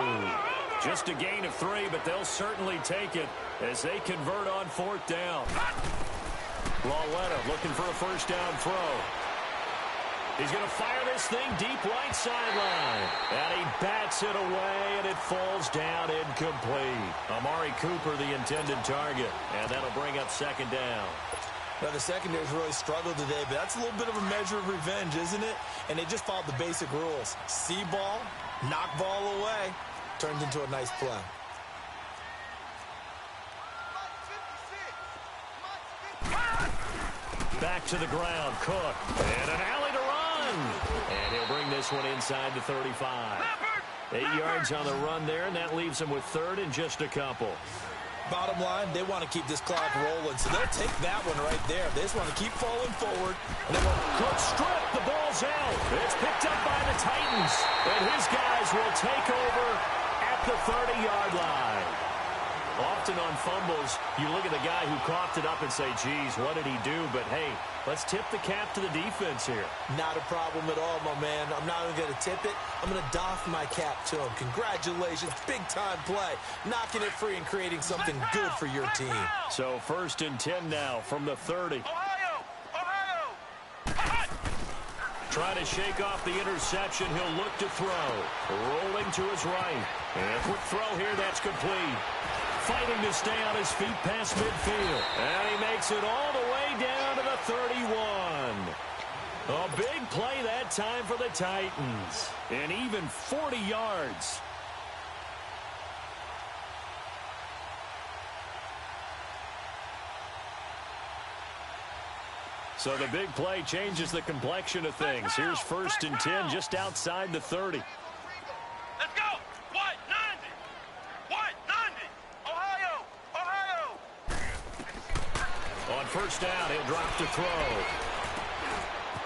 Just a gain of 3, but they'll certainly take it as they convert on 4th down. Larletta looking for a first down throw. He's going to fire this thing deep right sideline. And he bats it away, and it falls down incomplete. Amari Cooper, the intended target. And that'll bring up 2nd down. Well, the secondary's really struggled today, but that's a little bit of a measure of revenge, isn't it? And they just followed the basic rules. See ball, knock ball away. Turns into a nice play. Back to the ground, Cook. And an alley to run. And he'll bring this one inside the 35. 8 yards on the run there, and that leaves him with 3rd and just a couple. Bottom line, they want to keep this clock rolling, so they'll take that one right there. They just want to keep falling forward. And they want Cook strip. The ball's out. It's picked up by the Titans. And his guys will take over at the 30-yard line. Often on fumbles, you look at the guy who coughed it up and say, geez, what did he do? But, hey, let's tip the cap to the defense here. Not a problem at all, my man. I'm not even going to tip it. I'm going to doff my cap to him. Congratulations. Big-time play. Knocking it free and creating something good for your team. So 1st and 10 now from the 30. Ohio! Trying to shake off the interception. He'll look to throw. Rolling to his right. And a quick throw here. That's complete. Fighting to stay on his feet past midfield. And he makes it all the way down to the 31. A big play that time for the Titans. And even 40 yards. So the big play changes the complexion of things. Here's 1st and 10 just outside the 30. Let's go! What? 90! Ohio! On 1st down, he'll drop to throw.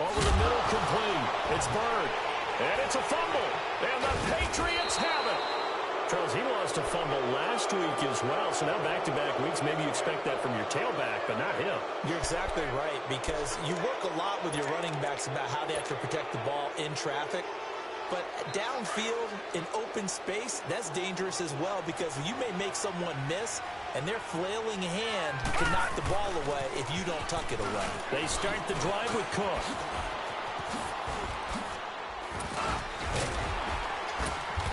Over the middle, complete. It's Bird. And it's a fumble. And the Patriots have it. Charles, he lost a fumble last week as well. So now back-to-back weeks, maybe you expect that from your tailback, but not him. You're exactly right, because you work a lot with your running backs about how they have to protect the ball in traffic. But downfield, in open space, that's dangerous as well, because you may make someone miss, and their flailing hand can knock the ball away if you don't tuck it away. They start the drive with Cook.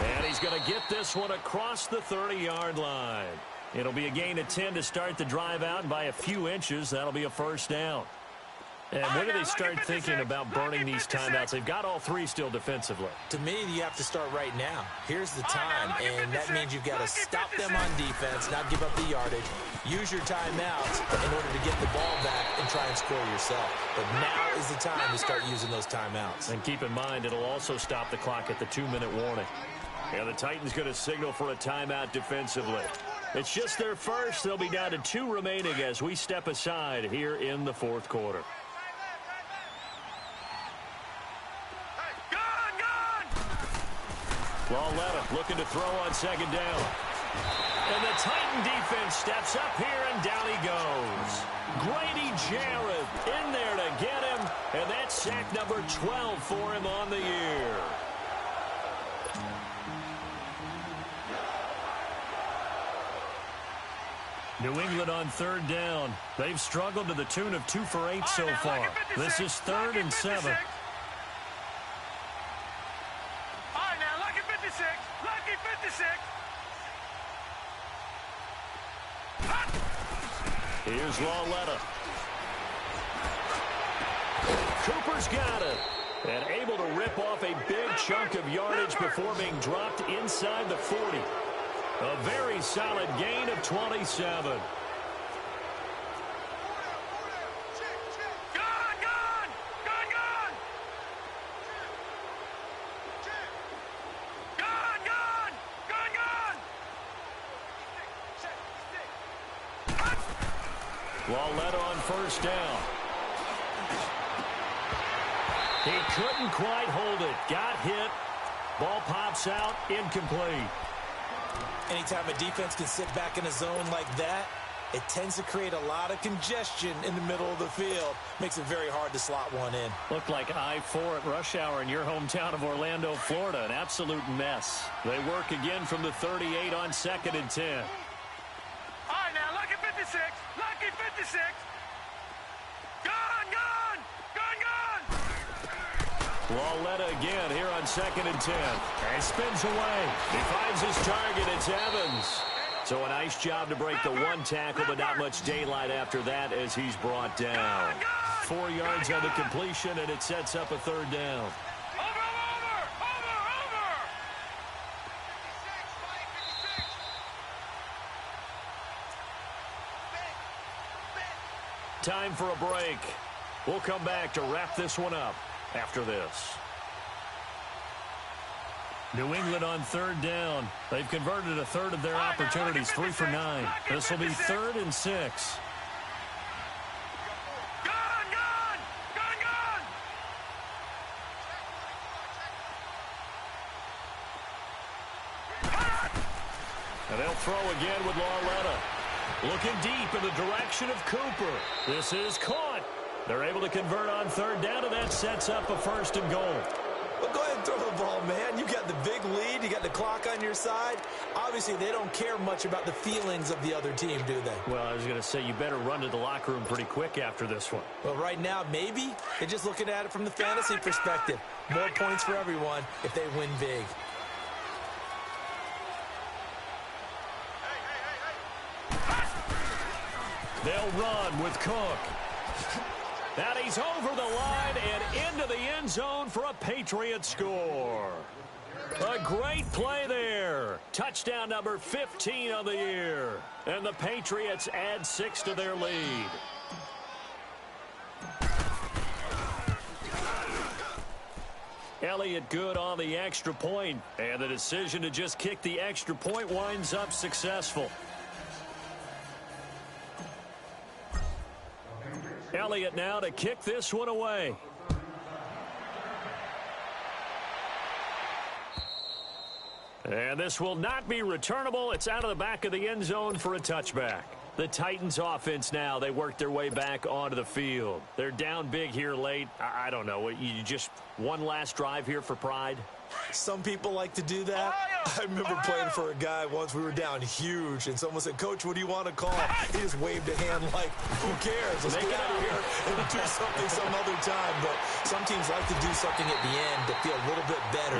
And he's going to get this one across the 30-yard line. It'll be a gain of 10 to start the drive out, and by a few inches, that'll be a 1st down. And when do they start thinking about burning these timeouts? They've got all 3 still defensively. To me, you have to start right now. Here's the time, and that means you've got to stop them on defense, not give up the yardage, use your timeouts in order to get the ball back and try and score yourself. But now is the time to start using those timeouts. And keep in mind, it'll also stop the clock at the 2-minute warning. And the Titans going to signal for a timeout defensively. It's just their first. They'll be down to 2 remaining as we step aside here in the 4th quarter. Larletta looking to throw on 2nd down. And the Titan defense steps up here, and down he goes. Grady Jarrett in there to get him, and that's sack number 12 for him on the year. New England on 3rd down. They've struggled to the tune of 2 for 8 so far. This is 3rd and 7. Lucky 56. Here's Larletta. Cooper's got it. And able to rip off a big chunk of yardage before being dropped inside the 40. A very solid gain of 27. Larletta on 1st down. He couldn't quite hold it. Got hit. Ball pops out. Incomplete. Anytime a defense can sit back in a zone like that, it tends to create a lot of congestion in the middle of the field. Makes it very hard to slot one in. Looked like I-4 at rush hour in your hometown of Orlando, Florida. An absolute mess. They work again from the 38 on 2nd and 10. All right, now, lucky 56. Lucky 56. Gone, gone, gone, gone. Lauletta again here on 2nd and 10. And spins away. He finds his target. It's Evans. So a nice job to break the one tackle, but not much daylight after that as he's brought down. 4 yards on the completion, and it sets up a 3rd down. Over. Time for a break. We'll come back to wrap this one up after this. New England on 3rd down. They've converted a third of their opportunities, 3 for 9. This will be 3rd and 6. And they'll throw again with Lauletta. Looking deep in the direction of Cooper. This is caught. They're able to convert on 3rd down, and that sets up a 1st and goal. Well, go ahead and throw the ball, man. You got the big lead. You got the clock on your side. Obviously, they don't care much about the feelings of the other team, do they? Well, I was going to say, you better run to the locker room pretty quick after this one. Well, right now, maybe they're just looking at it from the fantasy perspective. More points for everyone if they win big. They'll run with Cook. And he's over the line and into the end zone for a Patriots score. A great play there. Touchdown number 15 on the year. And the Patriots add 6 to their lead. Elliott good on the extra point. And the decision to just kick the extra point winds up successful. Elliott now to kick this one away. And this will not be returnable. It's out of the back of the end zone for a touchback. The Titans offense now, they work their way back onto the field. They're down big here late. I don't know. You just one last drive here for pride? Some people like to do that. I remember playing for a guy once. We were down huge, and someone said, "Coach, what do you want to call?" He just waved a hand like, "Who cares? Let's get out of here and do something some other time." But some teams like to do something at the end to feel a little bit better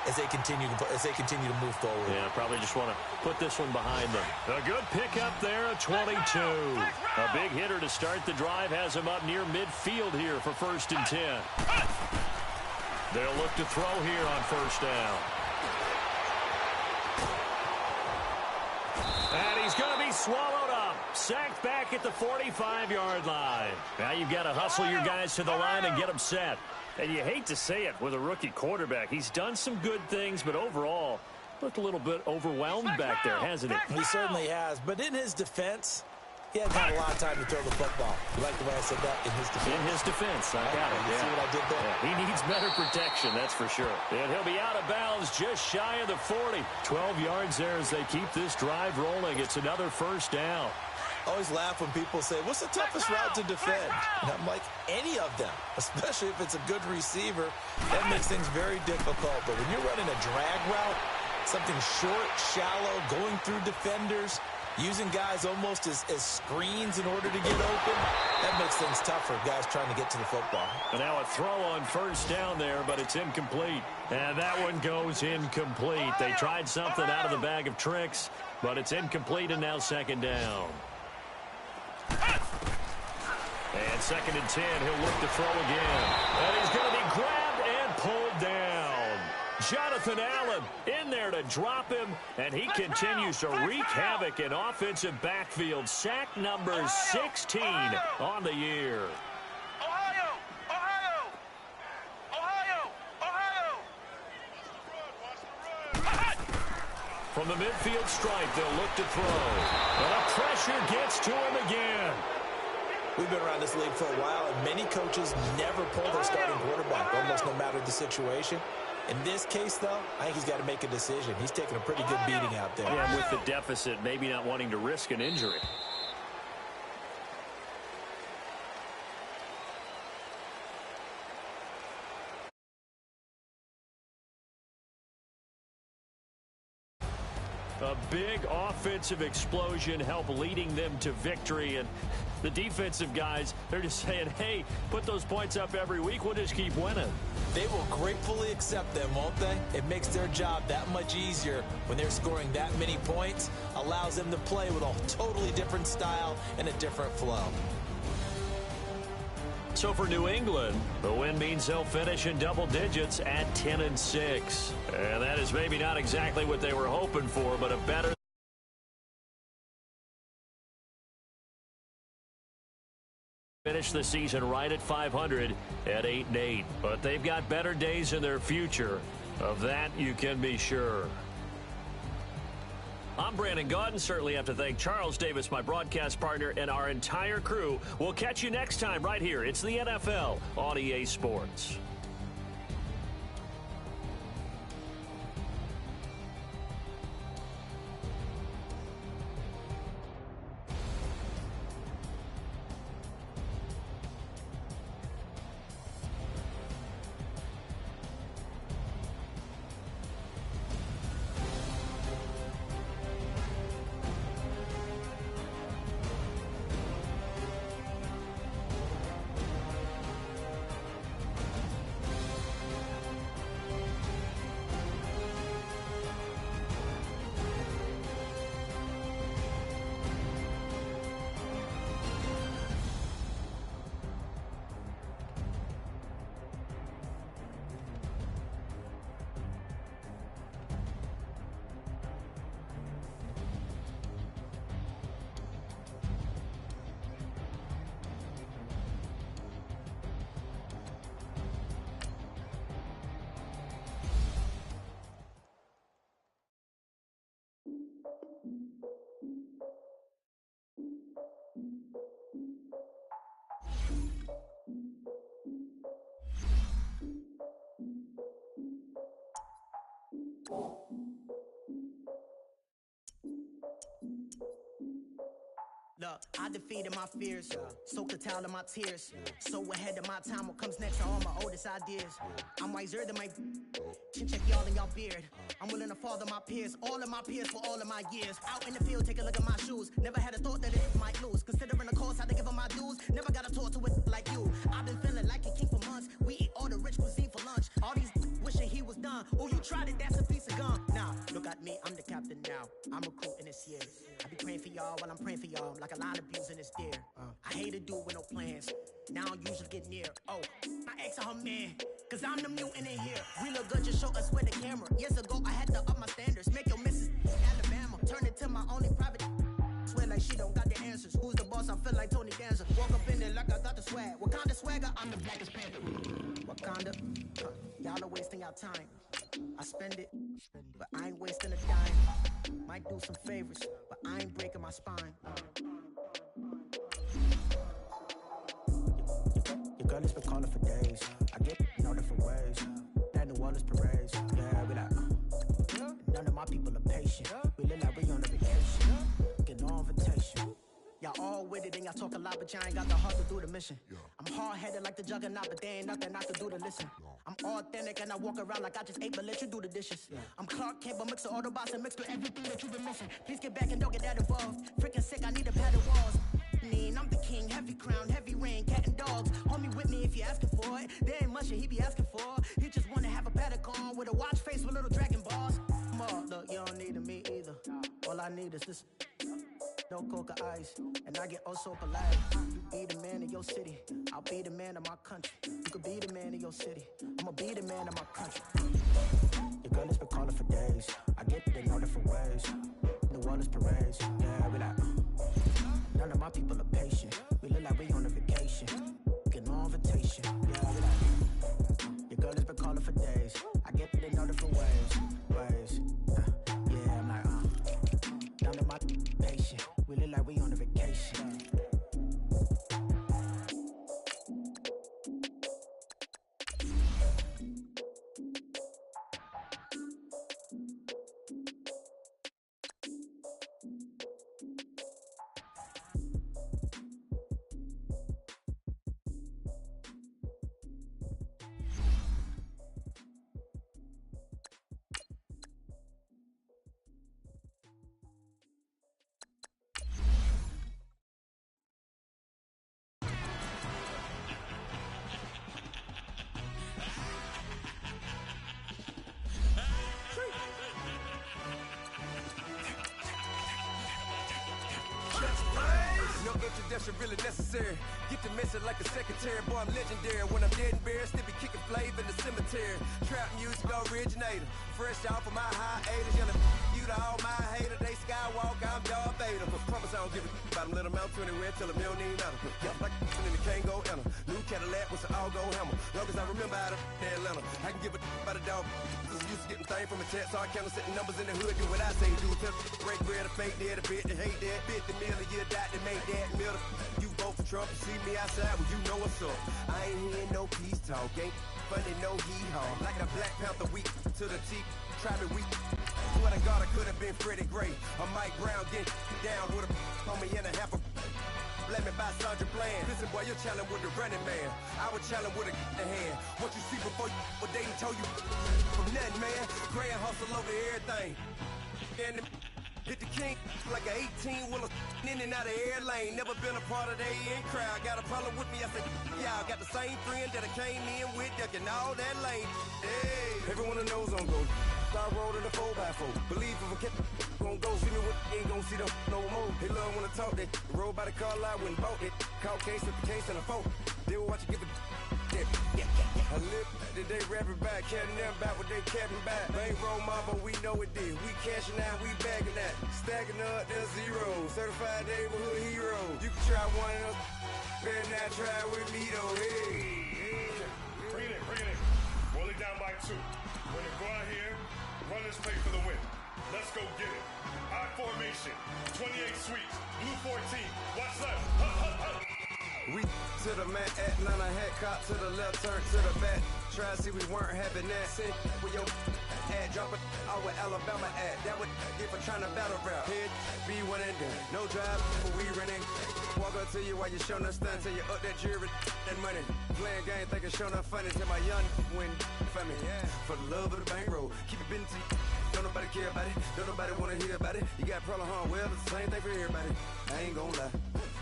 as they continue to move forward. Yeah, probably just want to put this one behind them. A good pickup there at 22. A big hitter to start the drive has him up near midfield here for 1st and 10. They'll look to throw here on 1st down. And he's going to be swallowed up. Sacked back at the 45-yard line. Now you've got to hustle your guys to the line and get them set. And you hate to say it with a rookie quarterback. He's done some good things, but overall, looked a little bit overwhelmed back there, hasn't he? He certainly has. But in his defense, he hasn't had a lot of time to throw the football. You like the way I said that? In his defense. In his defense. I got it. You see what I did there? Yeah, he needs better protection, that's for sure. And he'll be out of bounds just shy of the 40. 12 yards there as they keep this drive rolling. It's another 1st down. I always laugh when people say, "What's the toughest route to defend?" And I'm like, any of them, especially if it's a good receiver. That makes things very difficult. But when you're running a drag route, something short, shallow, going through defenders, using guys almost as screens in order to get open, that makes things tougher, guys trying to get to the football. And now a throw on 1st down there, but it's incomplete. And that one goes incomplete. They tried something out of the bag of tricks, but it's incomplete, and now 2nd down. And 2nd and 10, he'll look to throw again. And he's going to be grabbed and pulled down. Jonathan Allen in there to drop him, and he continues to wreak havoc in offensive backfield. Sack number 16 on the year. Ohio! Ohio! Ohio! Ohio! From the midfield stripe, they'll look to throw. And the pressure gets to him again. We've been around this league for a while, and many coaches never pull their starting quarterback, almost no matter the situation. In this case, though, I think he's got to make a decision. He's taking a pretty good beating out there. Yeah, with the deficit, maybe not wanting to risk an injury. A big offensive explosion helped leading them to victory. And the defensive guys, they're just saying, hey, put those points up every week. We'll just keep winning. They will gratefully accept them, won't they? It makes their job that much easier when they're scoring that many points. Allows them to play with a totally different style and a different flow. So for New England, the win means they'll finish in double digits at 10-6. And that is maybe not exactly what they were hoping for, but a better finish the season right at 500 at 8-8. But they've got better days in their future. Of that, you can be sure. I'm Brandon Gaudin. Certainly have to thank Charles Davis, my broadcast partner, and our entire crew. We'll catch you next time right here. It's the NFL on EA Sports. Look, I defeated my fears, soaked the towel in my tears. So ahead of my time, what comes next are all my oldest ideas. I'm wiser than my chin check y'all in y'all beard. I'm willing to father my peers, all of my peers for all of my years. Out in the field, take a look at my shoes. Never had a thought that it might lose. Considering the cost, I had to give them my dues. Never got a talk to it like you. I've been feeling like a king for months. We eat all the rich cuisine for lunch. All these wishing he was done. Oh, you tried it, that's a piece of gum. Now, look at me, I'm the captain now. I'm recruiting this year. I be praying for y'all while I'm praying for y'all. Like a line of bees in this deer. I hate to do with no plans. Now I usually get near. Oh, my ex her man. Cause I'm the mutant in here. We look good, just show us with the camera. Years ago, I had to up my standards. Make your missus Alabama. Turn it to my only private. Swear like she don't got the answers. Who's the boss? I feel like Tony Danza. Walk up in there like I got the swag. What kind of swagger? I'm the blackest panther. Wakanda. Y'all are wasting our time. I spend it, but I ain't wasting a dime. Might do some favors, but I ain't breaking my spine. Your girl has been calling for days. I get in all different ways. That New Orleans parades. Yeah, we like, none of my people are patient. We look like we on a vacation. Get no invitation. Y'all all with it and y'all talk a lot, but y'all ain't got the heart to do the mission. I'm hard-headed like the juggernaut, but there ain't nothing I can do to listen. I'm authentic and I walk around like I just ate, but let you do the dishes. I'm Clark Kent, but mix the Autobots and mix with everything that you've been missing. Please get back and don't get that involved. Freaking sick, I need a padded walls. I'm the king, heavy crown, heavy rain, cat and dogs. Homie with me if you're asking for it. There ain't much that he be asking for. He just wanna have a paddock on with a watch face with little dragon balls. Look, you don't need me either. All I need is this. No coca ice, and I get oh so polite. You be the man of your city, I'll be the man of my country. You could be the man of your city, I'ma be the man of my country. Your girl has been calling for days. I get it in all different ways. New Orleans parades, yeah, we like. None of my people are patient. We look like we on a vacation. Get no invitation, yeah, we like. Your girl has been calling for days. I get it in all different ways. Yeah, I'm like, none of my patient. We look like we on a vacation. up, introduction really necessary. Get the message like a secretary, boy, I'm legendary. When I'm dead and buried, still be kicking flavor in the cemetery. Trap music originator, fresh off of my hiatus. Yelling you to all my haters, they skywalk, I'm Darth Vader. Promise I don't give a about them, let them out to anywhere, tell them you don't need nothing. Yeah, like and they can't go enter. New Cadillac with an all-go hammer. Long as I remember how to Atlanta, I can give a about a dog. Used to getting things from a text, so I count setting numbers in the hood. Do what I say, do. Tell break bread, a fake dead, a bit, they hate that. 50 million, you die, they make that middle. You vote for Trump, you see me outside, well, you know what's up. I ain't hearing no peace talk, ain't funny, no hee-haw. Like a Black Panther week to the teeth, try me weak. Swear to God, I could have been Freddie Gray. Or Mike Brown getting down with a on me and a half a let me buy Sandra Bland. Listen, boy, you're challenging with the running man. I was challenging with a hand. What you see before you, what they told you from nothing, man. Grand hustle over everything. And hit the king like an 18-wheeler in and out of air lane. Never been a part of the in crowd. Got a problem with me, I said, y'all got the same friend that I came in with, ducking all that lane. Hey, everyone knows I'm go. I roll to the 4x4. Believe if I kept gon' go, see me what ain't gon' see them no more. They love when I talk that. Roll by the car lot when bought it. Call case at the case and a phone. They will watch you give a I live today rapping back, caring them about what they capping back. Bankroll mama, we know it did. We cashing out, we bagging that. Stacking up the zero. Certified neighborhood hero. You can try one of those. Better not try with me though. Hey. Bring it in. Roll it down by 2. We're gonna go out here, run this play for the win. Let's go get it. I formation, 28 sweeps, blue 14. Watch left. We to the mat, Atlanta hat cop to the left, turn to the back. Try to see we weren't having that. Send with your ad, drop it out with Alabama ad. That would get for trying to battle rap. Head, be one and done. No drive, but we running. Walk up to you while you showing us stunt till you up that jewelry and money. Playing game, thinking showing up funny till my young win for me. Yeah. For the love of the bankroll, keep it been to you. Don't nobody care about it, don't nobody wanna hear about it. You got problem, huh? Well, it's the same thing for everybody. I ain't gon' lie.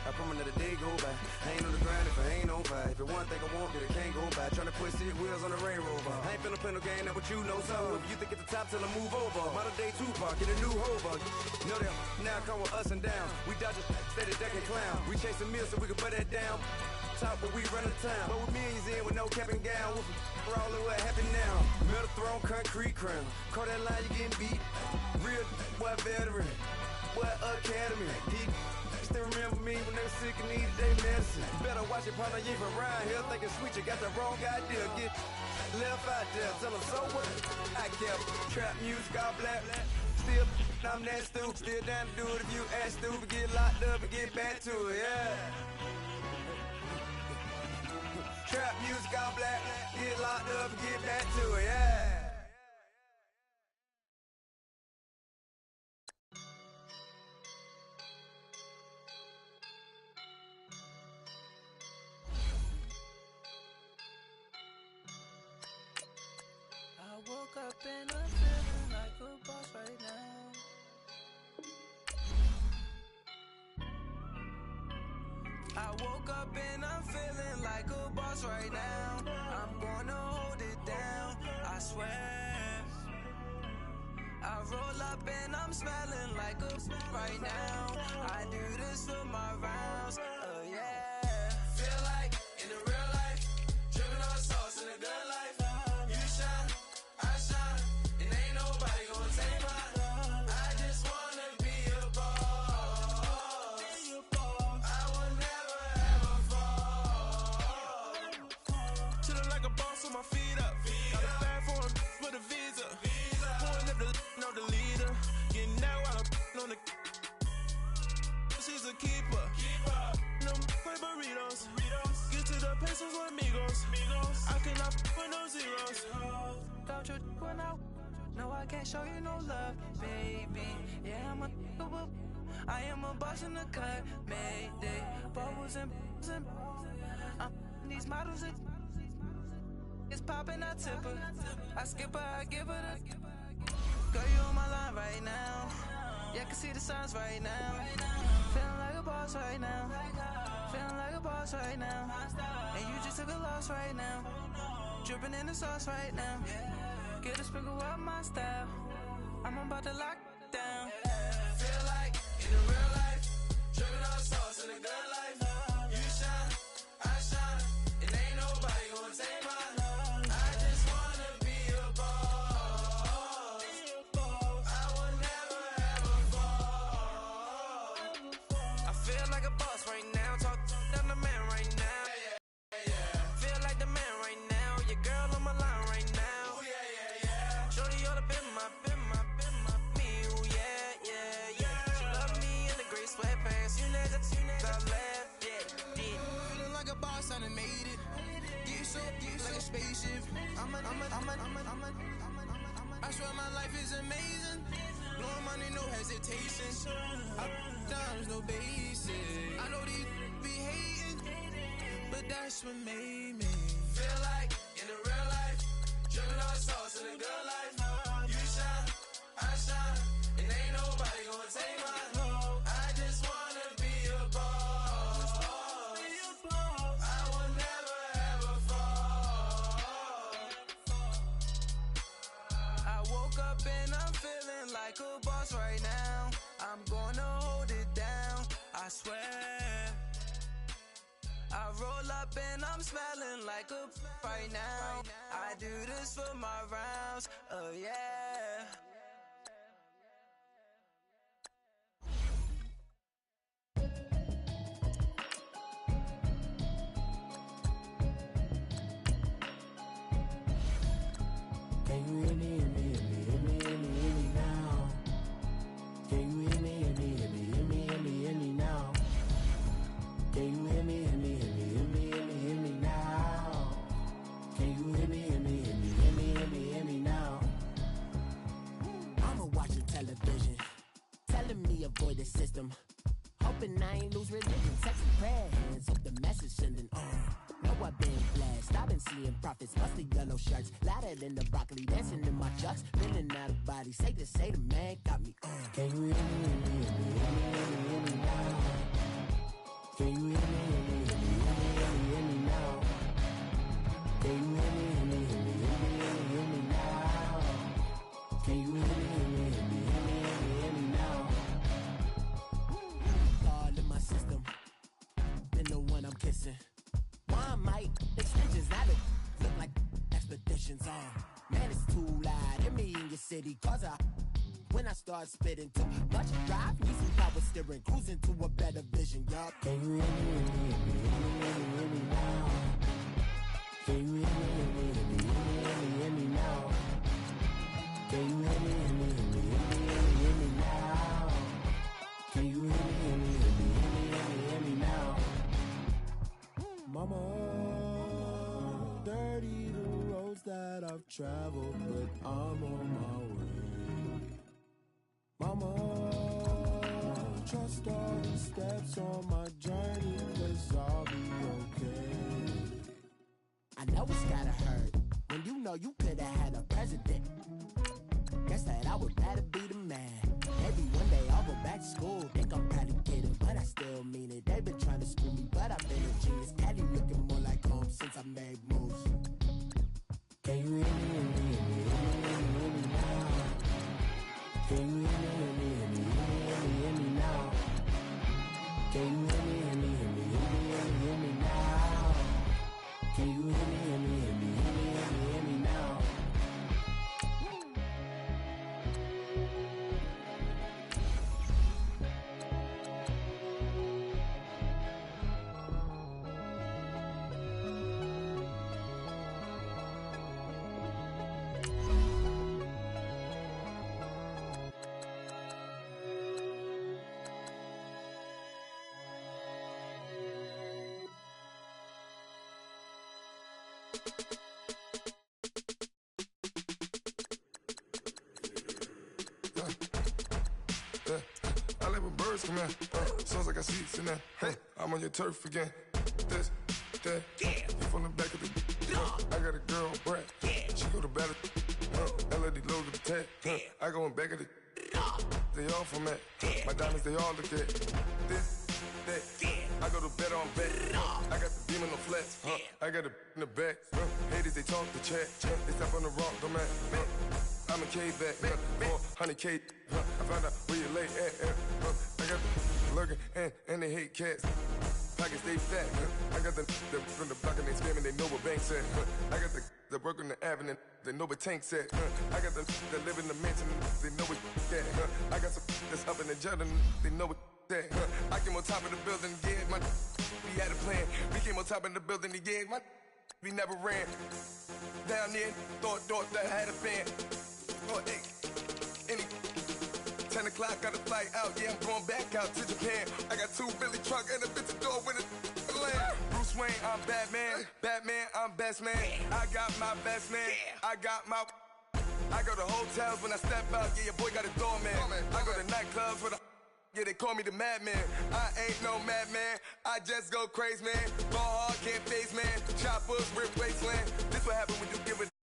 I promise that a day go by. I ain't on the grind if I ain't on fire. If it one thing I want, then it can't go by. Tryna put 6 wheels on the Range Rover. I ain't finna play no game, that what you know. So if you think at the top till I move over. Modern day Tupac, get a new hover. Know that now come with us and down. We dodge a steady ducking clown. We chasing meals so we can put that down. Top, but we run the town. But with millions in with no cap and gown. We're all in what happened now. Metal throne, concrete crown. Call that line, you getting beat. Real, what veteran. What academy. Still remember me when they were sick and needed their medicine. Better watch it, partner, you ain't from around here. Thinking sweet, you got the wrong idea. Get left out there, tell them so what? I kept trap music, all black. Still, I'm that stupid. Still down to do it if you act stupid. Get locked up and get back to it, yeah. Trap music, all black. Get locked up and get back to it, yeah. I woke up and I'm feeling like a boss right now. I woke up and I'm feeling like a boss right now. I'm gonna hold it down, I swear. I roll up and I'm smelling like a right now. I do this for my rounds, yeah. Feel like in the real life, dripping on sauce in the good life. You shine, I shine, and ain't nobody gonna take mine. I just wanna be a boss. I will never ever fall. Chillin' like a boss with my feet up. Got a bag for the visa. Pulling up know the leader. Getting out while I'm on the. She's a keeper. No play burritos. Get to the pesos with amigos. I cannot with no zeros. Don't you when no, I can't show you no love, baby. Yeah, I am a boss in the cut, mayday. Bubbles and these models. It's popping, I tip her. I skip her, I give her the. Girl, you on my line right now. Yeah, I can see the signs right now. Feeling like a boss right now. Feeling like a boss right now. And you just took a loss right now. Dripping in the sauce right now. Get a sprinkle up my style. I'm about to lock down. Feel like in the real life, dripping on sauce in the good life. like a boss right now. Talk down the man right now. Feel like the man right now. Your girl on my line right now. Shorty ought to been my, me. Ooh, yeah. She love me in the gray sweatpants. You never left, yeah. Feeling like a boss, I done made it. Get so like a spaceship. I swear my life is amazing. Blowing money, no hesitation. Up, downs, no basic. I know these be hating, but that's what made me Feel like in the real life, dripping on sauce in the good life. You shine, I shine, and ain't nobody gonna take mine. I just wanna be a boss. I will never ever fall. I woke up and I'm feeling like a boss right now. I'm gonna hold it down, I swear. I roll up and I'm smelling like a right now. I do this for my rounds, oh yeah. Can you hear me, hear me now? Can you hear me now? Can you hear me, hear me now? Can you hear me now? I'ma watch the television, telling me avoid the system. Hoping I ain't lose religion, texting prayer hands, hope the message sending on. Know I've been blessed, I've been seeing prophets, musty yellow shirts, louder than the broccoli, dancing in my chucks, feeling out of body, say the man got me on. Can you hear me now? Can you hear me now? Can you hear me now? Can you hear me now? All in my system, been the one I'm kissing. One mic, extensions, now they look like expeditions on. Man, it's too loud in me in your city, cause when I start spitting too much drive, need some power steering, cruising to a better vision, y'all. Can you hear me now? Can you hear me now? Can you hear me now? Can you hear me now? Mama, dirty the roads that I've traveled, but I'm on my way. Mama, trust all the steps on my journey, 'cause I'll be okay. I know it's gotta hurt when you know you could've had a president. Guess that I would rather be the man. Maybe one day I'll go back to school. Think I'm probably kidding, but I still mean it. They've been trying to screw me, but I've been a genius. Caddy looking more like home since I made moves. Can you hear me now? Can you hear me now? Can you hear me now? Can you hear me now? I live with birds come in. Sounds like I seats in there. Hey, I'm on your turf again. This, that, you from the back of the. I got a girl, Brad. She go to battle. LED logo the tag. I go in back of the. They all from that. My diamonds, they all look at. This, that. I go to bed on bed. I got the demon on flats. I got it in the back. Haters, they talk the chat. They step on the rock, don't matter. I'm a K-back, 400K. I found out where you lay at. I got the lurking and they hate cats. Pockets stay fat. I got the from the block and they scamming, they know what banks at. I got the work on the avenue, they know what tanks at. I got the that live in the mansion, they know what at. I got some that's up in the jet and they know what that. I came on top of the building, yeah, my we had a plan. We came on top of the building, yeah, my we never ran. Down there, thought that I had a fan. Oh, hey, any 10 o'clock, got a flight out, yeah, I'm going back out to Japan. I got 2 Billy truck and a bitch door with a land. Bruce Wayne, I'm Batman. Batman, I'm best man. I got my best man. I got my... I go to hotels when I step out, yeah, your boy got a doorman. I go to nightclubs with a... Yeah, they call me the madman. I ain't no madman. I just go crazy, man. Ball hard, can't face, man. Choppers, rip wasteland. This what happen when you give a...